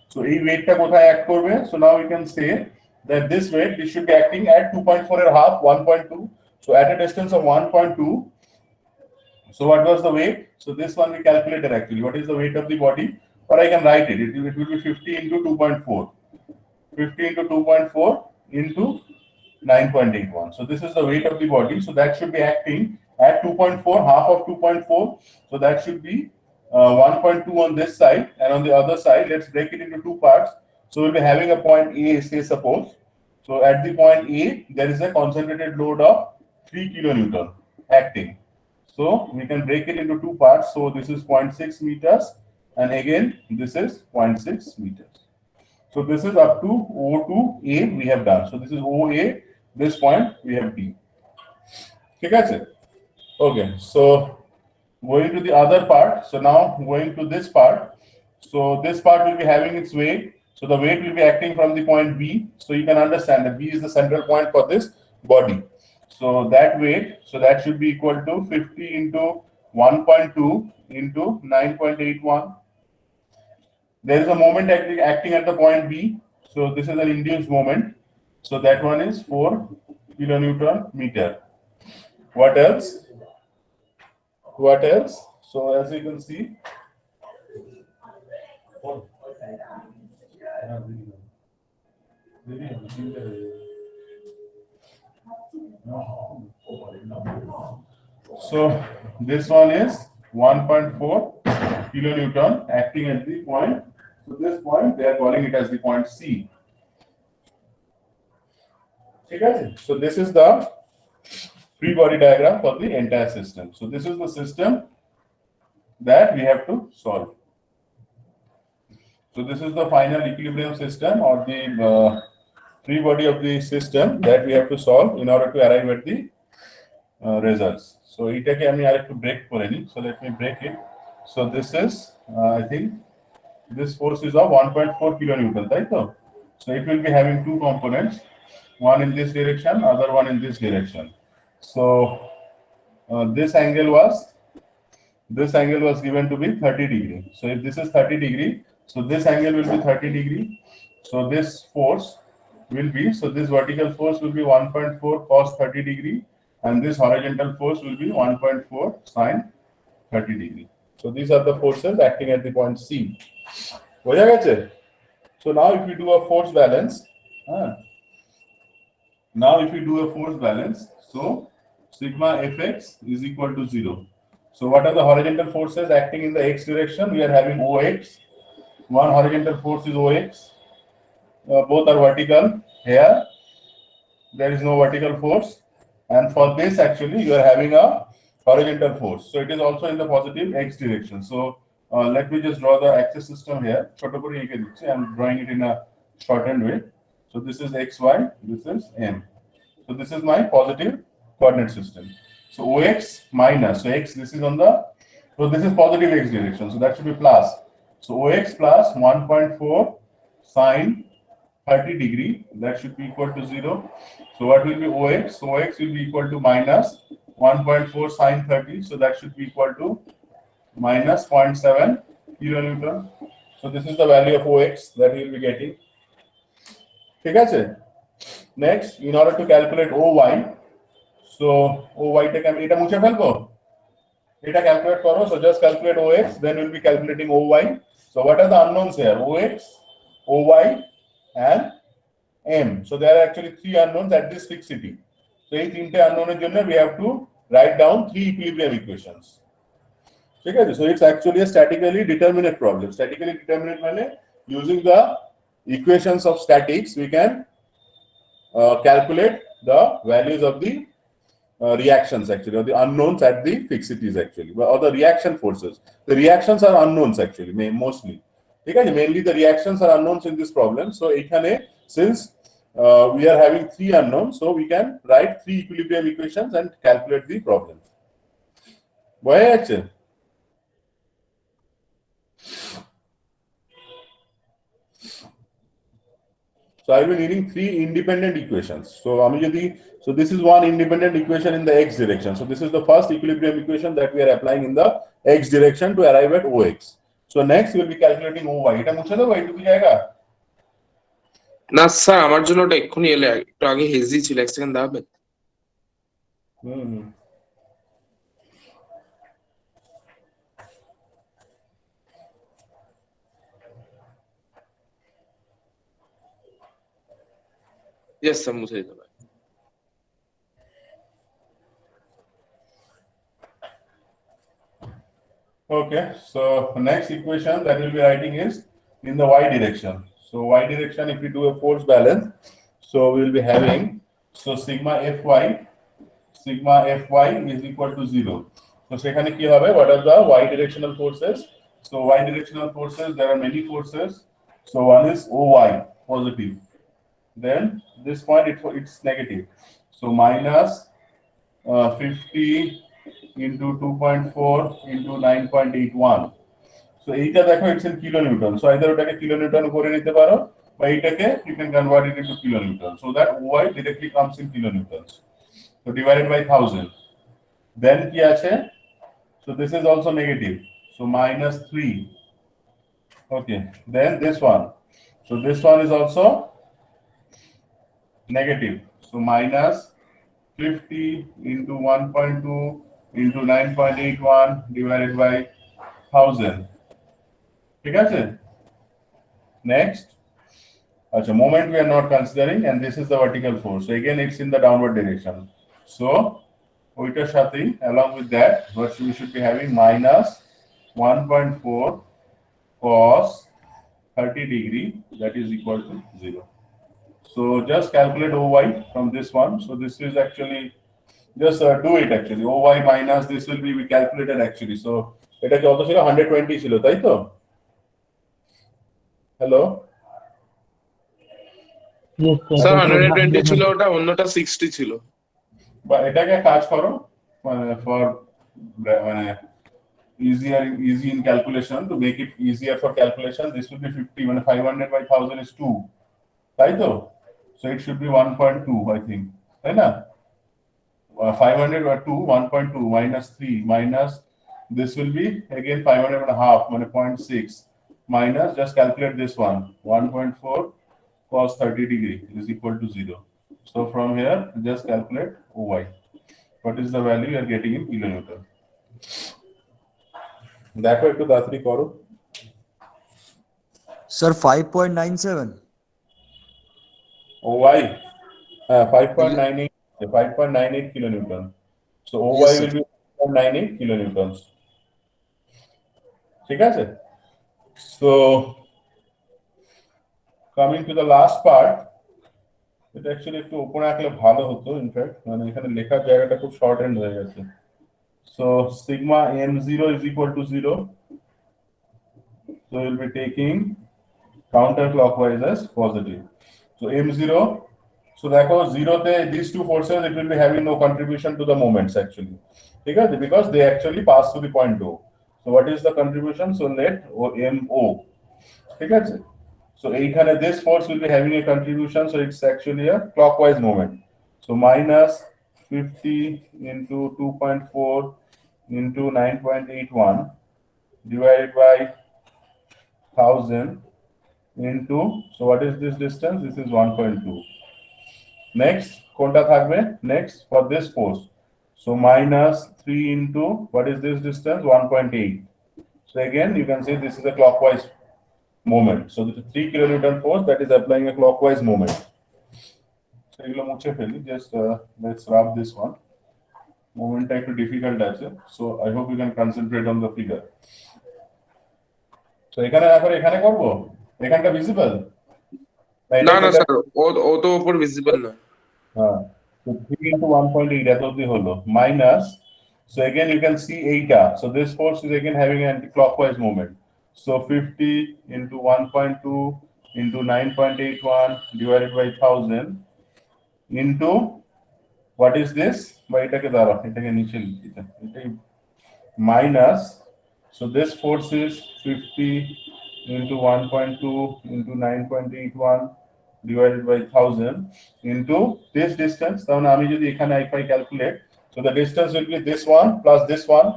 so a weight act korbe. So now we can say that this weight this should be acting at 2.4 and a half, 1.2. So at a distance of 1.2. So what was the weight? So this one we calculated actually. What is the weight of the body? Or I can write it. It will be 50 into 2.4. 50 into 2.4 into 9.81. So this is the weight of the body. So that should be acting at 2.4, half of 2.4. So that should be 1.2 on this side, and on the other side, let's break it into two parts. So we'll be having a point A, say suppose. So at the point A, there is a concentrated load of 3 kilonewton acting. So we can break it into two parts. So this is 0.6 meters, and again this is 0.6 meters. So this is up to O to A we have done. So this is OA, this point we have D. Okay, so going to the other part. So now going to this part. So this part will be having its weight. So the weight will be acting from the point B. So you can understand that B is the central point for this body. So that weight, so that should be equal to 50 into 1.2 into 9.81. There is a moment acting at the point B. So this is an induced moment. So that one is 4 kilonewton meter. What else? What else? So as you can see, so this one is 1.4 kilonewton acting at the point. So this point, they are calling it as the point C. So this is the free body diagram for the entire system. So this is the system that we have to solve. So this is the final equilibrium system or the free body of the system that we have to solve in order to arrive at the results. So I have to break for any. So let me break it. So this is I think this force is of 1.4 kilonewton, right? So it will be having two components, one in this direction, other one in this direction. So this angle was given to be 30 degree. So if this is 30 degree, so this angle will be 30 degree. So this force will be, so this vertical force will be 1.4 cos 30 degree, and this horizontal force will be 1.4 sin 30 degree. So these are the forces acting at the point C. So now if we do a force balance, so sigma Fx is equal to 0. So what are the horizontal forces acting in the x direction? We are having OX. One horizontal force is OX. Both are vertical. Here, there is no vertical force. And for this, actually, you are having a horizontal force. So it is also in the positive x direction. So let me just draw the axis system here. I'm drawing it in a shortened way. So this is xy, this is m. So this is my positive coordinate system. So OX minus, so x, this is on the, so this is positive x direction. So that should be plus. So OX plus 1.4 sine 30 degree, that should be equal to 0. So what will be OX? OX will be equal to minus 1.4 sine 30. So that should be equal to minus 0.7 kilonewton. So this is the value of OX that he will be getting. ঠিক আছে? Next, in order to calculate OY, so OY take এটা মুছে ফেলবো, এটা calculate করো. So just calculate OX, then we'll be calculating OY. So what are the unknowns here? OX, OY, and M. So there are actually three unknowns at this fixity. So এই তিনটে unknown এর জন্য we have to write down three equilibrium equations. ঠিক আছে? So it's actually a statically determinate problem. Statically determinate মানে using the equations of statics we can calculate the values of the reactions actually, or the unknowns at the fixities actually, or the reaction forces. The reactions are unknowns actually, mostly. Okay, mainly the reactions are unknowns in this problem. So since we are having three unknowns, so we can write three equilibrium equations and calculate the problem. Why actually? So I will be needing three independent equations. So this is one independent equation in the x direction. So this is the first equilibrium equation that we are applying in the x direction to arrive at OX. So next we will be calculating OY. এটা মুছে দেবো, এইটুকু জায়গা? না sir, আমার জন্য ওটা এক্ষুনি এলে, একটু আগে হেজি ছিল, এক সেকেন্ড দাঁড়াবেন। Yes, sir, মুছে দিতে পারেন। Okay, so next equation that we'll be writing is in the y direction. So y direction, if we do a force balance, so we will be having, so sigma fy is equal to 0. So সেখানে কি হবে? What are the y directional forces? So y directional forces, there are many forces. So one is OY, positive. Then this point it's negative. So minus 50 into 2.4 into 9.81. So এইটা দেখো, it's in kilonewton. So either ওটাকে kilonewton করে নিতে পারো, বা এইটাকে you can convert it into kilonewton. So that OY directly comes in kilonewtons. So divided by 1000. Then কি আছে? So this is also negative. So minus 3. Okay. Then this one. So this one is also negative. So minus 50 into 1.2 into 9.81 divided by 1000. ঠিক আছে? Next. Acha, moment we are not considering, and this is the vertical force. So again, it's in the downward direction. So oitar সাথে along with that, what we should be having minus 1.4 cos 30 degree, that is equal to 0. So just calculate OY from this one. So this is actually, just do it actually. OY minus this will be calculated actually. So এটা কত ছিল? 120 ছিল, তাই তো? Hello sir 120 ছিল, ওটা অন্যটা 60 ছিল। বা এটাকে কাজ করো ফর মানে easy in calculation, to make it easier for calculation, this will be 50, মানে 500 by 1000 is 2, তাই তো? So it should be 1.2, I think, তাই না? 500 by 2, 1.2 minus 3 minus this will be again 500 and a half, মানে 0.6 minus, just calculate this one, 1.4 cos 30 degree is equal to 0. So from here just calculate OY. What is the value you are getting in kilonewton? দেখো একটু তাড়াতাড়ি করো sir 5.97 OY 5.98 kilonewton. So OY will be 5.98 kilonewtons. ঠিক আছে? So coming to the last part, এটা actually একটু উপরে আঁকলে ভালো হতো, ইনফ্যাক্ট মানে এখানে লেখার জায়গাটা খুব শর্ট এন্ড হয়ে গেছে। So sigma m0 is equal to 0. So we'll be taking counterclockwise as positive. So m0, so দেখো 0 তে these two forces, it will be having no contribution to the moments actually, ঠিক আছে, because they actually pass through the point O. So what is the contribution? So net or mo, ঠিক আছে? So this force will be having a contribution, so it's actually a clockwise moment. So minus 50 into 2.4 into 9.81 divided by 1000 into, so what is this distance? This is 1.2. Next, কোনটা থাকবে? Next, for this force. So minus 3 into, what is this distance? 1.8. So again, you can see this is a clockwise moment. So the 3 kilonewton force that is applying a clockwise moment. So এগুলো মুছে ফেলি, just let's rub this one. Moment একটু difficult আছে. So I hope you can concentrate on the figure. So এখানে না করে এখানে করব? এখানটা visible? না না স্যার, ও তো উপর ভিজিবল না। So 3 into 1.8 এত অবধি হলো minus, so again you can see eta, so this force is again having an anti-clockwise moment, so 50 into 1.2 into 9.81 divided by 1000 into, what is this? By এটাকে দাঁড়া, এটাকে নিচে লিখি, এটাই minus, so this force is 50 into 1.2 into 9.81 divided by 1000 into this distance. Now if I calculate, so the distance will be this one plus this one.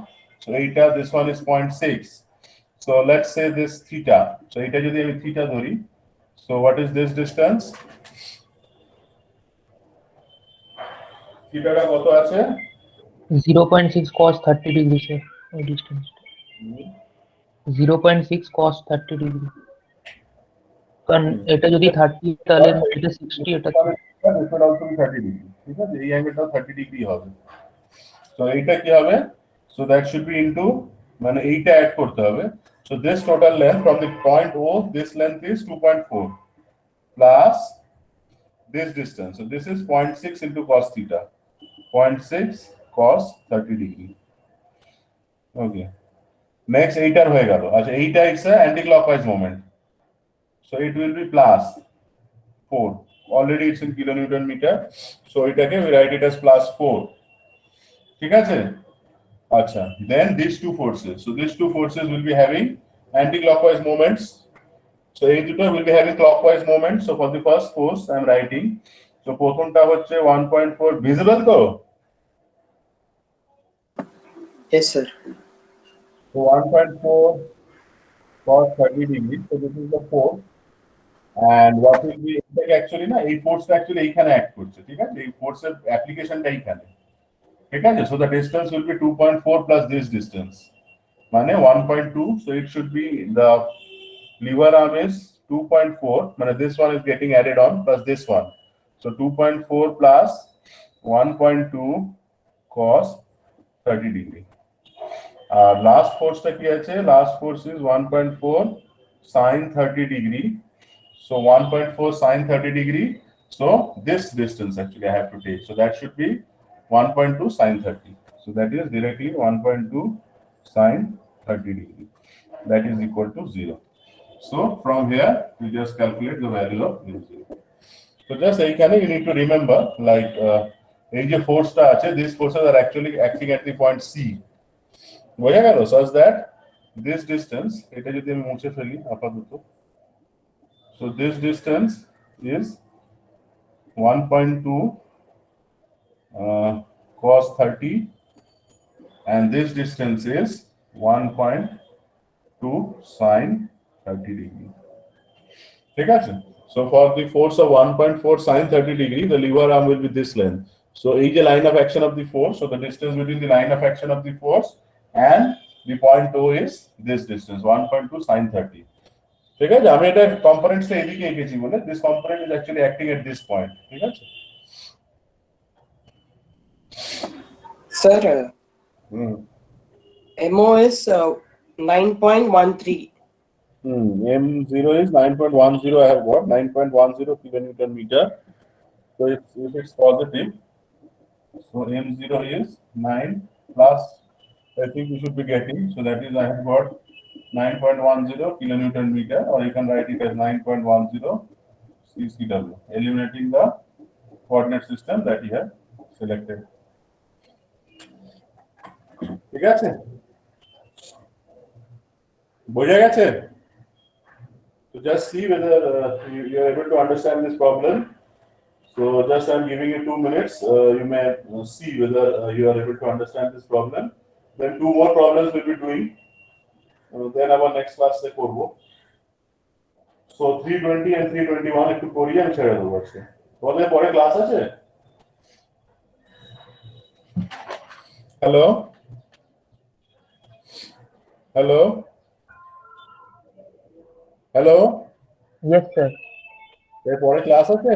So eta, this one is 0.6. So let's say this theta. So eta jodi ami theta dhori. So what is this distance? Theta ta koto ache? 0.6 cos 30 degree, sir. Distance. 0.6 cos 30 degree. কারণ এটা যদি 30 তাহলে এটা 60, এটা this would also be 30 degree. ঠিক আছে, এই অ্যাঙ্গেলটা 30 degree হবে। So এইটা কি হবে? So that should be into, মানে এইটা অ্যাড করতে হবে। So this total length from the point O, this length is 2.4 plus this distance. So this is 0.6 into cos theta. 0.6 cos 30 degree. Okay. Next এইটার হয়ে গেল। আচ্ছা এইটা is a anti-clockwise moment. So it will be plus 4. Already it's in kilonewton meter. So এটাকে we write it as plus 4. ঠিক আছে? আচ্ছা, then these two forces. So these two forces will be having anti-clockwise moments. So এই দুটো will be having clockwise moments. So for the first force I am writing. So প্রথমটা হচ্ছে 1.4, visible তো? Yes sir. So 1.4 cos 30 degree. So this is the force. And what will be actually না এই ফোর্সটা actually এইখানে act করছে, ঠিক আছে, এই ফোর্সের অ্যাপ্লিকেশনটা এইখানে, ঠিক আছে। So the distance will be 2.4 plus this distance, মানে 1.2. So it should be the lever arm is 2.4, মানে this one is getting added on plus this one. So 2.4 plus 1.2 cos 30 degree. Last forceটা কি আছে? Last force is 1.4 sin 30 degree. So 1.4 sin 30 degree. So this distance actually I have to take. So that should be 1.2 sin 30. So that is directly 1.2 sin 30 degree. That is equal to 0. So from here, we just calculate the value of mu0. So just you need to remember, like the force these forces are actually acting at the point C. বোঝা গেল? Such that this distance, এটা যদি আমি মুছে ফেলি আপাতত, so this distance is 1.2 cos 30 and this distance is 1.2 sin 30 degree. ঠিক আছে? So for the force of 1.4 sin 30 degree, the lever arm will be this length. So এই যে line of action of the force, so the distance between the line of action of the force and the point O is this distance 1.2 sin 30. ঠিক আছে, আমি এটা কম্পোনেন্টসটা এদিকে এঁকেছি বলে this component is actually acting at this point. ঠিক আছে Sir, MO is 9.13. M0 is 9.10. I have got 9.10 kilonewton meter. So if it's positive, so M0 is 9 plus, I think you should be getting, so that is I have got 9.10 kilonewton meter, or you can write it as 9.10 CCW, eliminating the coordinate system that you have selected. ঠিক আছে? বোঝা গেছে? So just see whether you are able to understand this problem. So just I'm giving you 2 minutes. You may see whether you are able to understand this problem. Then 2 more problems we'll be doing. Then our next class se korbo. So 320 and 321 একটু করি আমি ছেড়ে দেবো আজকে। বলে পরে class আছে? Hello? Hello? Hello? Yes sir, এর পরে ক্লাস আছে?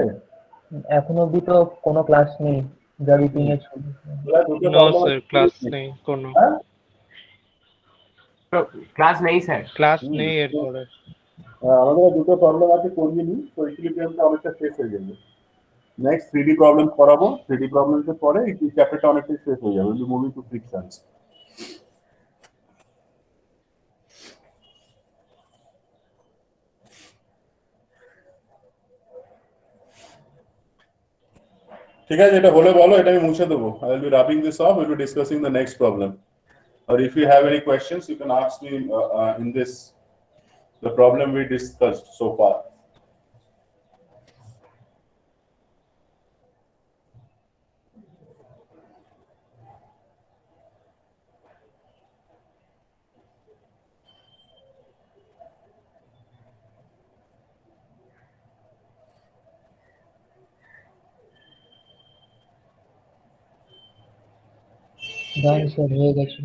এখন অবধি তো কোনো ক্লাস নেই, যা রুটিন এর ছবি। দুটো No, problem sir. Class नहीं कोनो. হ্যাঁ? ক্লাস নেই স্যার। Class नहीं এরপরে। আমাদের দুটো প্রবলেম আছে করিয়ে নিই, তো ইকুইলিব্রিয়ামটা অনেকটা শেষ হয়ে যাবে। নেক্সট 3D প্রবলেম করাবো, 3D প্রবলেমসের পরে এই চ্যাপ্টারটা অনেকটাই শেষ হয়ে যাবে। Will be moving to frictions. ঠিক আছে, এটা হলে বলো, এটা আমি মুছে দেবো। I will be wrapping this up. We'll be discussing the next problem. Or if you have any questions, you can ask me in this, the problem we discussed so far. Done sir, হয়ে গেছে।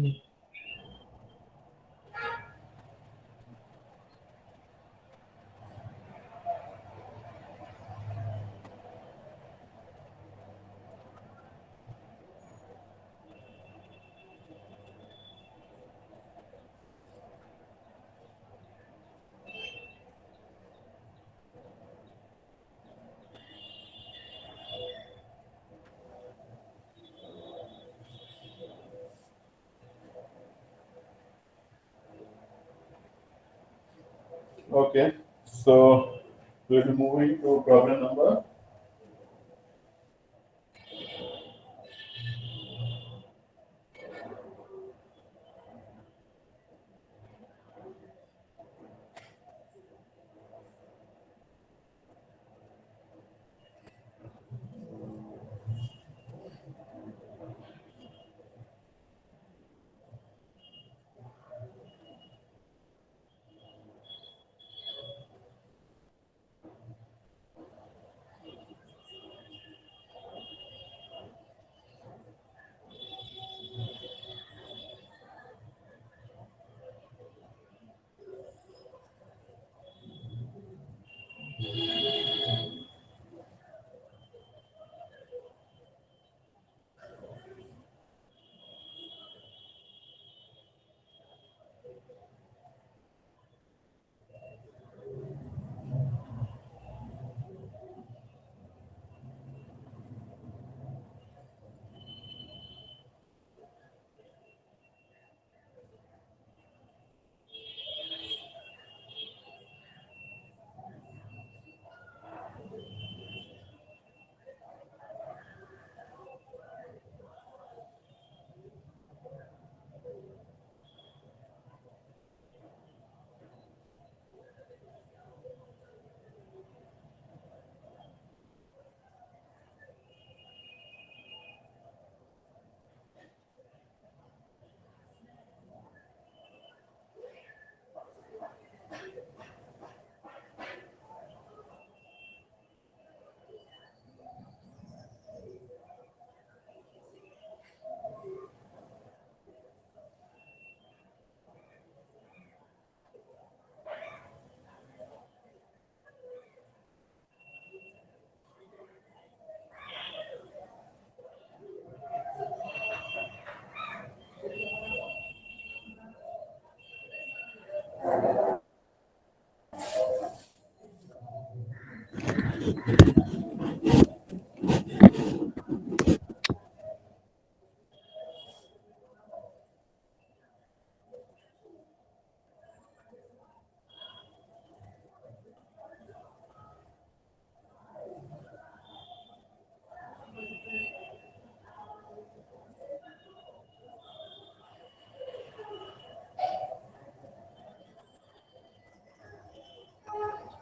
Okay, so we'll be moving to problem number.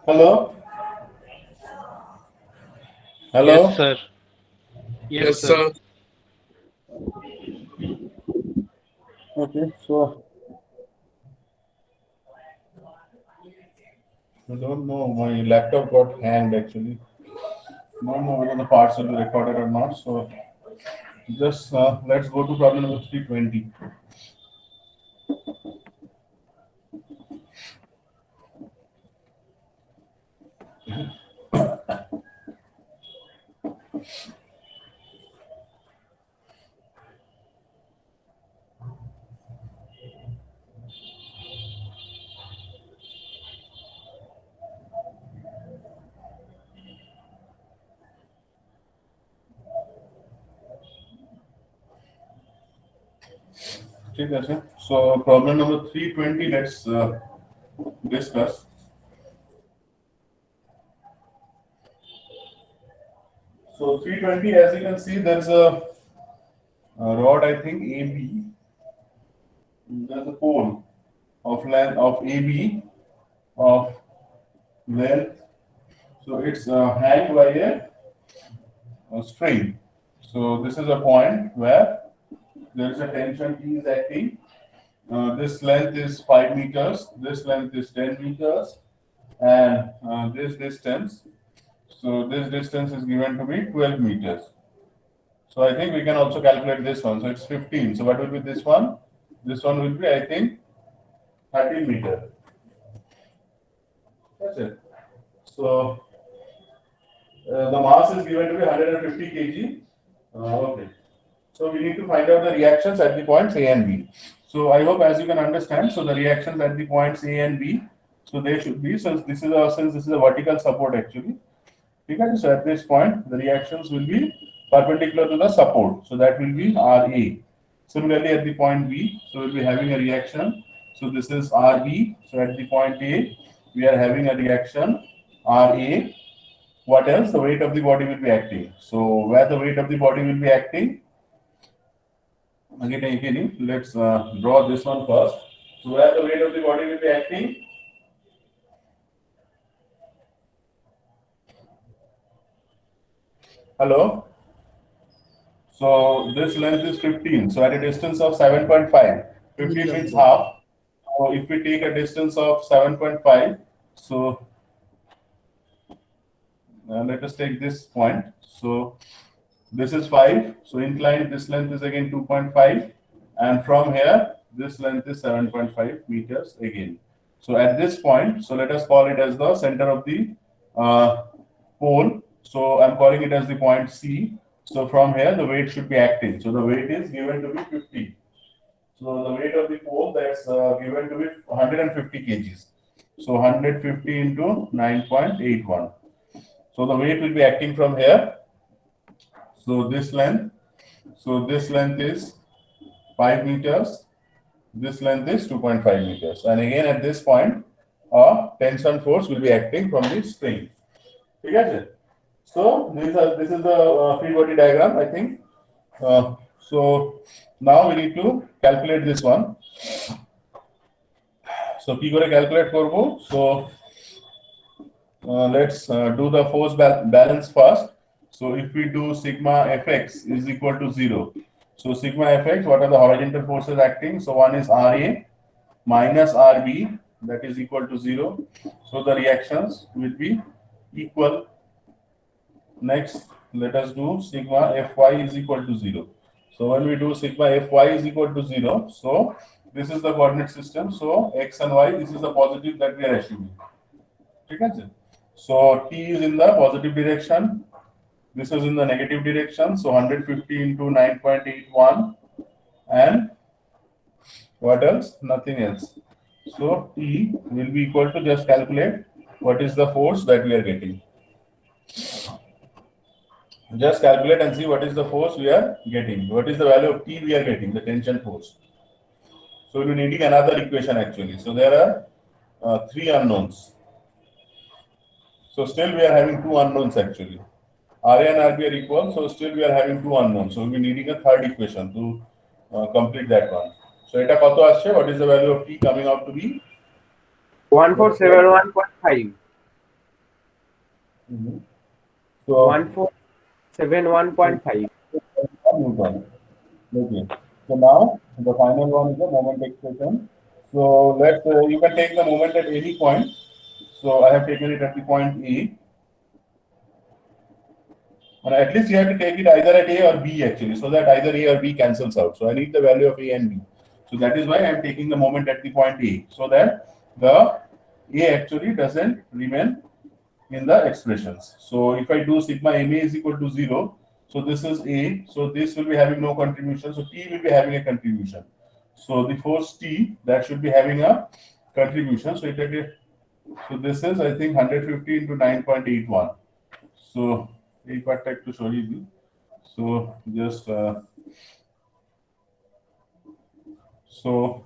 Hello? Hello? Yes, sir. Yes, sir. Okay, so I don't know, my laptop got hanged actually. I don't know whether the parts will be recorded or not. So just let's go to problem number 320. ठीक है sir. So problem number 320, let's discuss. So 320, as you can see, there's a rod, I think AB. There's a pole of length of AB of length. So it's hanged by a string. So this is a point where there is a tension T is acting. This length is 5 meters. This length is 10 meters, and this distance. So this distance is given to be 12 meters. So I think we can also calculate this one. So it's 15. So what will be this one? This one will be, I think, 13 meter. That's it. So the mass is given to be 150 kg. Okay. So we need to find out the reactions at the points A and B. So I hope as you can understand, so the reactions at the points A and B, so they should be, since this is a vertical support actually. Okay, so at this point, the reactions will be perpendicular to the support. So that will be RA. Similarly, at the point B, so we'll be having a reaction. So this is RB. So at the point A, we are having a reaction RA. What else? The weight of the body will be acting. So where the weight of the body will be acting? Again, let's draw this one first. So where the weight of the body will be acting? Hello? So this length is 15. So at a distance of 7.5, 15 means half. So if we take a distance of 7.5, so let us take this point. So this is 5. So inclined, this length is again 2.5. And from here, this length is 7.5 meters again. So at this point, so let us call it as the center of the pole. So I'm calling it as the point C. So from here, the weight should be acting. So the weight is given to be 50. So the weight of the pole, that's given to be 150 kgs. So 150 into 9.81. So the weight will be acting from here. So this length is 5 meters. This length is 2.5 meters. And again at this point, a tension force will be acting from the spring. You get it? So this is the free body diagram, I think. So now we need to calculate this one. So কি করে calculate করব? So let's do the force balance first. So if we do sigma fx is equal to 0. So sigma fx, what are the horizontal forces acting? So one is Ra minus Rb, that is equal to 0. So the reactions will be equal. Next, let us do sigma fy is equal to 0. So when we do sigma fy is equal to 0, so this is the coordinate system. So x and y, this is the positive that we are assuming. Okay? So t is in the positive direction. This is in the negative direction. So 150 into 9.81. And what else? Nothing else. So T will be equal to, just calculate what is the force that we are getting. Just calculate and see what is the force we are getting. What is the value of T we are getting, the tension force. So we're needing another equation actually. So there are 3 unknowns. So still we are having 2 unknowns actually. Ra and Rb are equal, so still we are having 2 unknowns. So we'll be needing a third equation to complete that one. So eta koto asche, what is the value of T coming out to be? 1471.5. So 1471.5. Newton. Okay. So now the final one is the moment expression. So let's you can take the moment at any point. So I have taken it at the point A. And at least you have to take it either at A or B actually, so that either A or B cancels out. So I need the value of A and B. So that is why I am taking the moment at the point A, so that the A actually doesn't remain in the expressions. So if I do sigma MA is equal to 0, so this is A, so this will be having no contribution, so T will be having a contribution. So the force T, that should be having a contribution. So this is I think 150 into 9.81. So एक बार tech to show you. So just so so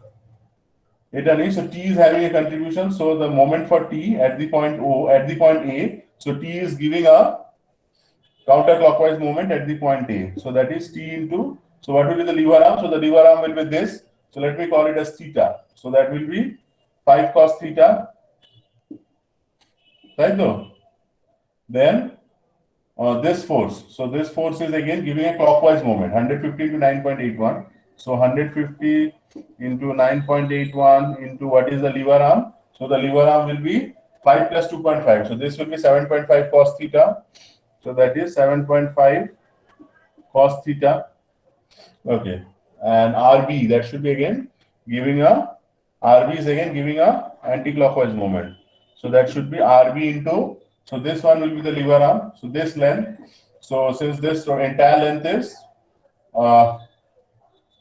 T is having a contribution. So the moment for T at the point A, so T is giving a counterclockwise moment at the point A. So that is T into, so what will be the lever arm? So the lever arm will be this. So let me call it as theta. So that will be 5 cos theta. Right though? Then this force. So this force is again giving a clockwise moment, 150 to 9.81. So 150 into 9.81 into what is the lever arm? So the lever arm will be 5 plus 2.5. So this will be 7.5 cos theta. So that is 7.5 cos theta. Okay. And RB, that should be again giving a, RB is again giving a anti-clockwise moment. So that should be RB into, so this one will be the lever arm. So this length. So since this entire length is, so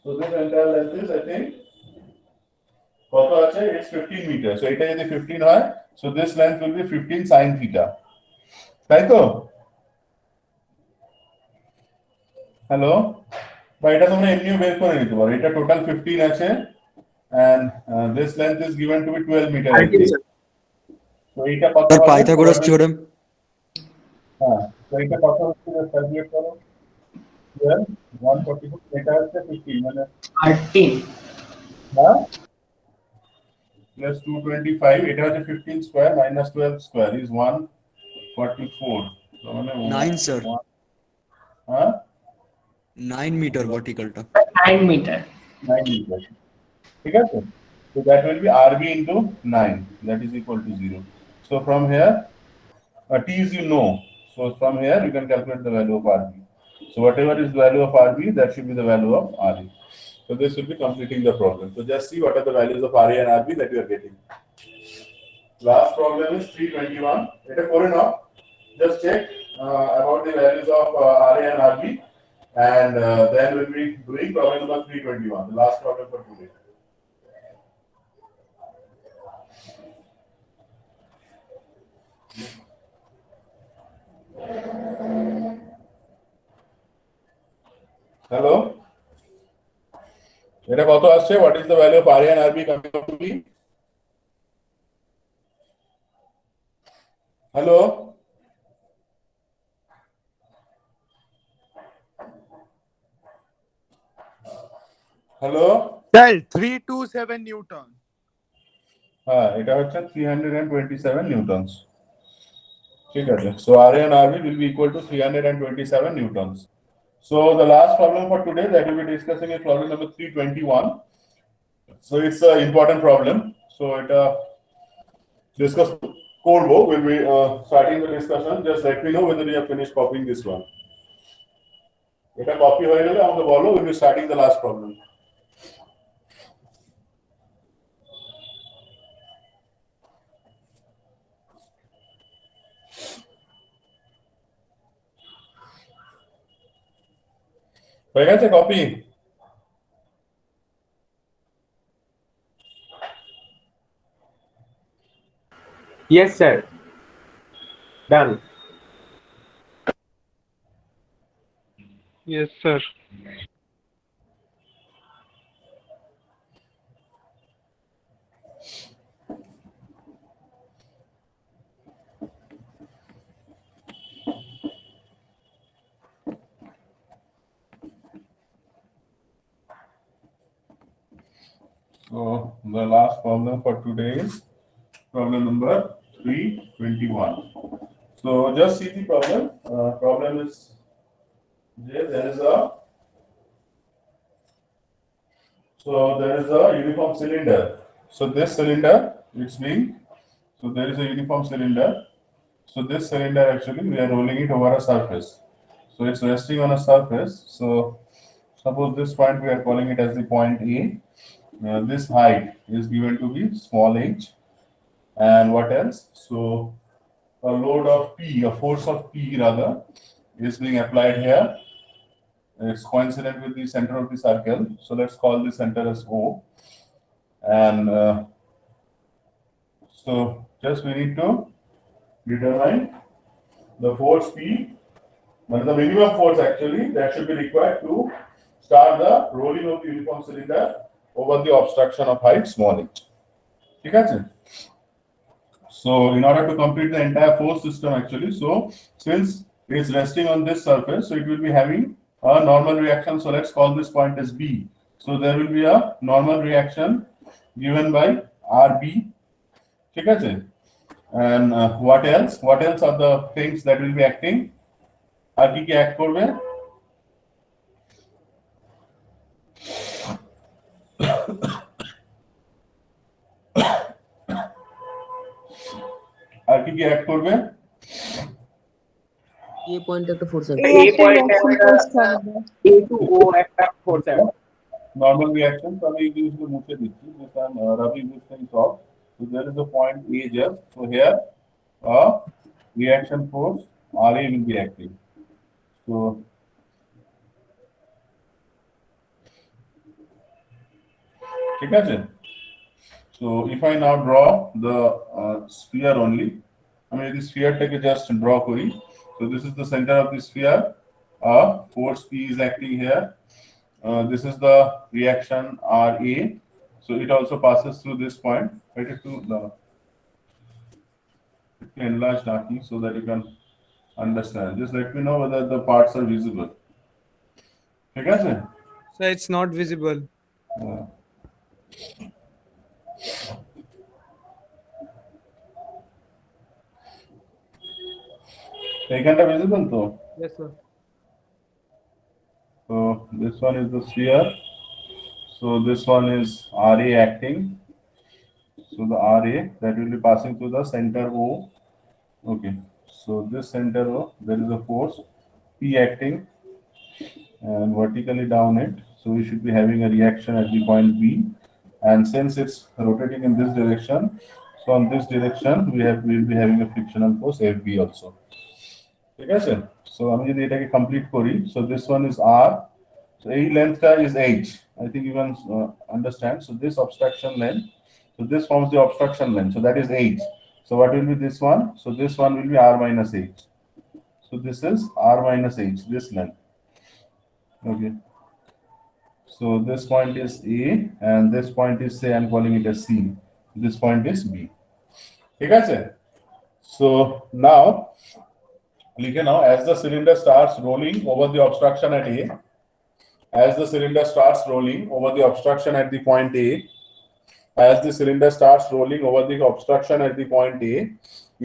this entire length is I think, it's 15 meters. So it is 15 high. So this length will be 15 sin theta. Right? Hello? But it doesn't have any it total 15 and this length is given to be 12 meters. So Sir, Pythagoras theorem. So it just calculate karo. Here 144 15 13 plus 225, it has a 15 square minus 12 square is 144. So 9, sir. 9 meter vertical tuck. 9 meter. 9 meters. Okay? So that will be RB into 9. That is equal to 0. So from here, T is you know. So from here you can calculate the value of RB. So whatever is the value of RB, that should be the value of RA. So this will be completing the problem. So just see what are the values of RA and RB that you are getting. Last problem is 321. It is enough. Just check about the values of RA and RB, and then we'll be doing problem number 321, the last problem for today. Hello? What is the value of RA and RB coming up to be? Hello? Hello? Sir, 327 Newton. It has 327 newtons. So RA and RB will be equal to 327 newtons. So the last problem for today that we will be discussing is problem number 321. So it's an important problem. So it discuss code book will be starting the discussion. Just let me know whether you have finished copying this one. If a copy on the wall, we'll be starting the last problem. a copy. Yes, sir. Done. Yes, sir. So the last problem for today is problem number 321. So just see the problem. Problem is there is a uniform cylinder. So this cylinder, it's being, so there is a uniform cylinder. So this cylinder actually we are rolling it over a surface. So it's resting on a surface. So suppose this point we are calling it as the point A. This height is given to be small h. And what else? So a load of P, a force of P rather, is being applied here. It's coincident with the center of the circle. So let's call the center as O. And so just we need to determine the force P, but the minimum force actually that should be required to start the rolling of the uniform cylinder over the obstruction of height small h. Okay? So in order to complete the entire force system actually, so since it's resting on this surface, so it will be having a normal reaction. So let's call this point as B. So there will be a normal reaction given by RB. Okay? And what else? What else are the things that will be acting? Ar ki act korbe? আর কি add করবে? A point একটা force আছে। A point A to O একটা force আছে। Normal reaction. So আমি এই জিনিসগুলো মুছে দিচ্ছি। Just I'm rubbing this thing off. So there is a point A just. So here a reaction force RA will be acting. So ঠিক আছে? So if I now draw the sphere only, I mean this sphere take just draw kori. So this is the center of the sphere. Force P is acting here. This is the reaction RA. So it also passes through this point. Try to enlarge darkly so that you can understand. Just let me know whether the parts are visible. Okay, sir? So it's not visible. এইখানটা visible তো? Yes, sir. So this one is the sphere. So this one is RA acting. So the RA that will be passing through the center O. Okay. So this center O, there is a force P acting and vertically down it. So we should be having a reaction at the point B. And since it's rotating in this direction, so on this direction we will be having a frictional force FB also. Okay, sir. So আমি যদি এটাকে complete করি, so this one is R. So এই lengthটা is H. I think you can understand. So this obstruction length, so this forms the obstruction length. So that is H. So what will be this one? So this one will be R minus H. So this is R minus H, this length. Okay. So this point is A and this point is, say I'm calling it as C. This point is B. Okay, sir. So now as the cylinder starts rolling over the obstruction at A, as the cylinder starts rolling over the obstruction at the point A, as the cylinder starts rolling over the obstruction at the point A,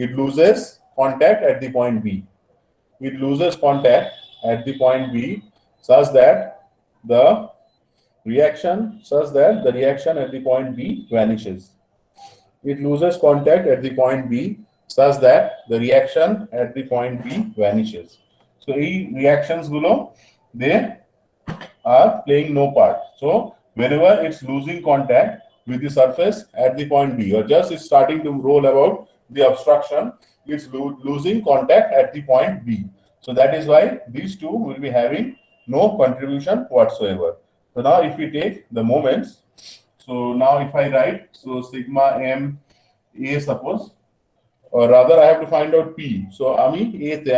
it loses contact at the point B. It loses contact at the point B such that the reaction at the point B vanishes. It loses contact at the point B such that the reaction at the point B vanishes. So these reactions gulo, they are playing no part. So whenever it's losing contact with the surface at the point B or just is starting to roll about the obstruction, it's losing contact at the point B. So that is why these two will be having no contribution whatsoever. So now if we take the moments, so now if I write, so sigma m A suppose, or rather I have to find out P. So I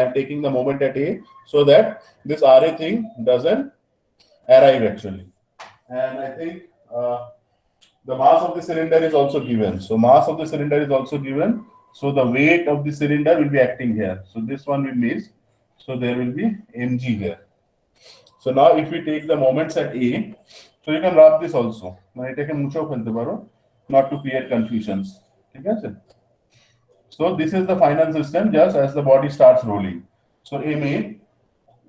am taking the moment at A so that this RA thing doesn't arrive actually. And I think the mass of the cylinder is also given. So mass of the cylinder is also given. So the weight of the cylinder will be acting here. So this one will miss. So there will be mg here. So now if we take the moments at A, so you can rub this also. Now it can not to create confusions. Okay? So this is the final system just as the body starts rolling. So MA,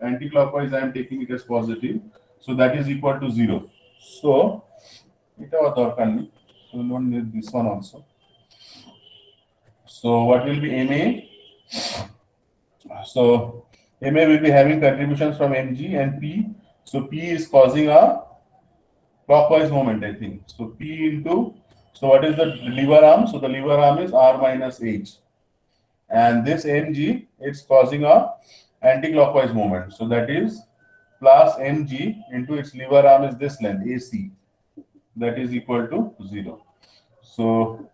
anti-clockwise I am taking it as positive. So that is equal to 0. So so we don't need this one also. So what will be MA? So MA will be having contributions from MG and P. So P is causing a clockwise moment, I think. So P into, so what is the lever arm? So the lever arm is R minus H. And this MG, it's causing a anti-clockwise moment. So that is plus mg into its lever arm is this length AC, that is equal to 0. So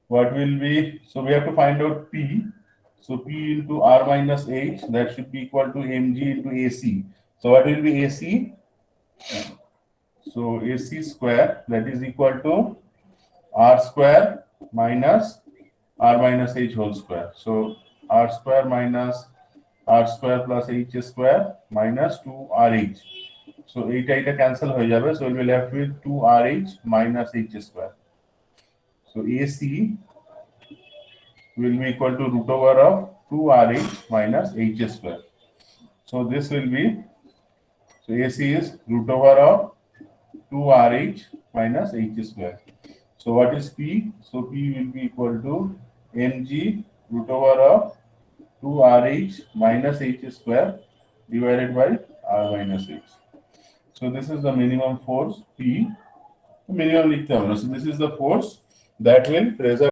what will be, so we have to find out P. So P into R minus H, that should be equal to mg into AC. So what will be AC? So AC square, that is equal to R square minus R minus H whole square. So R square minus R square plus H square minus 2RH. So 8 cancel ho jabe. So we will be left with 2RH minus H square. So AC will be equal to root over of 2RH minus H square. So this will be, so AC is root over of 2RH minus H square. So what is P? So P will be equal to mg root over of 2RH minus H square divided by R minus H. So this is the minimum force P. Minimum likhte hobe. So this is the force that will pressure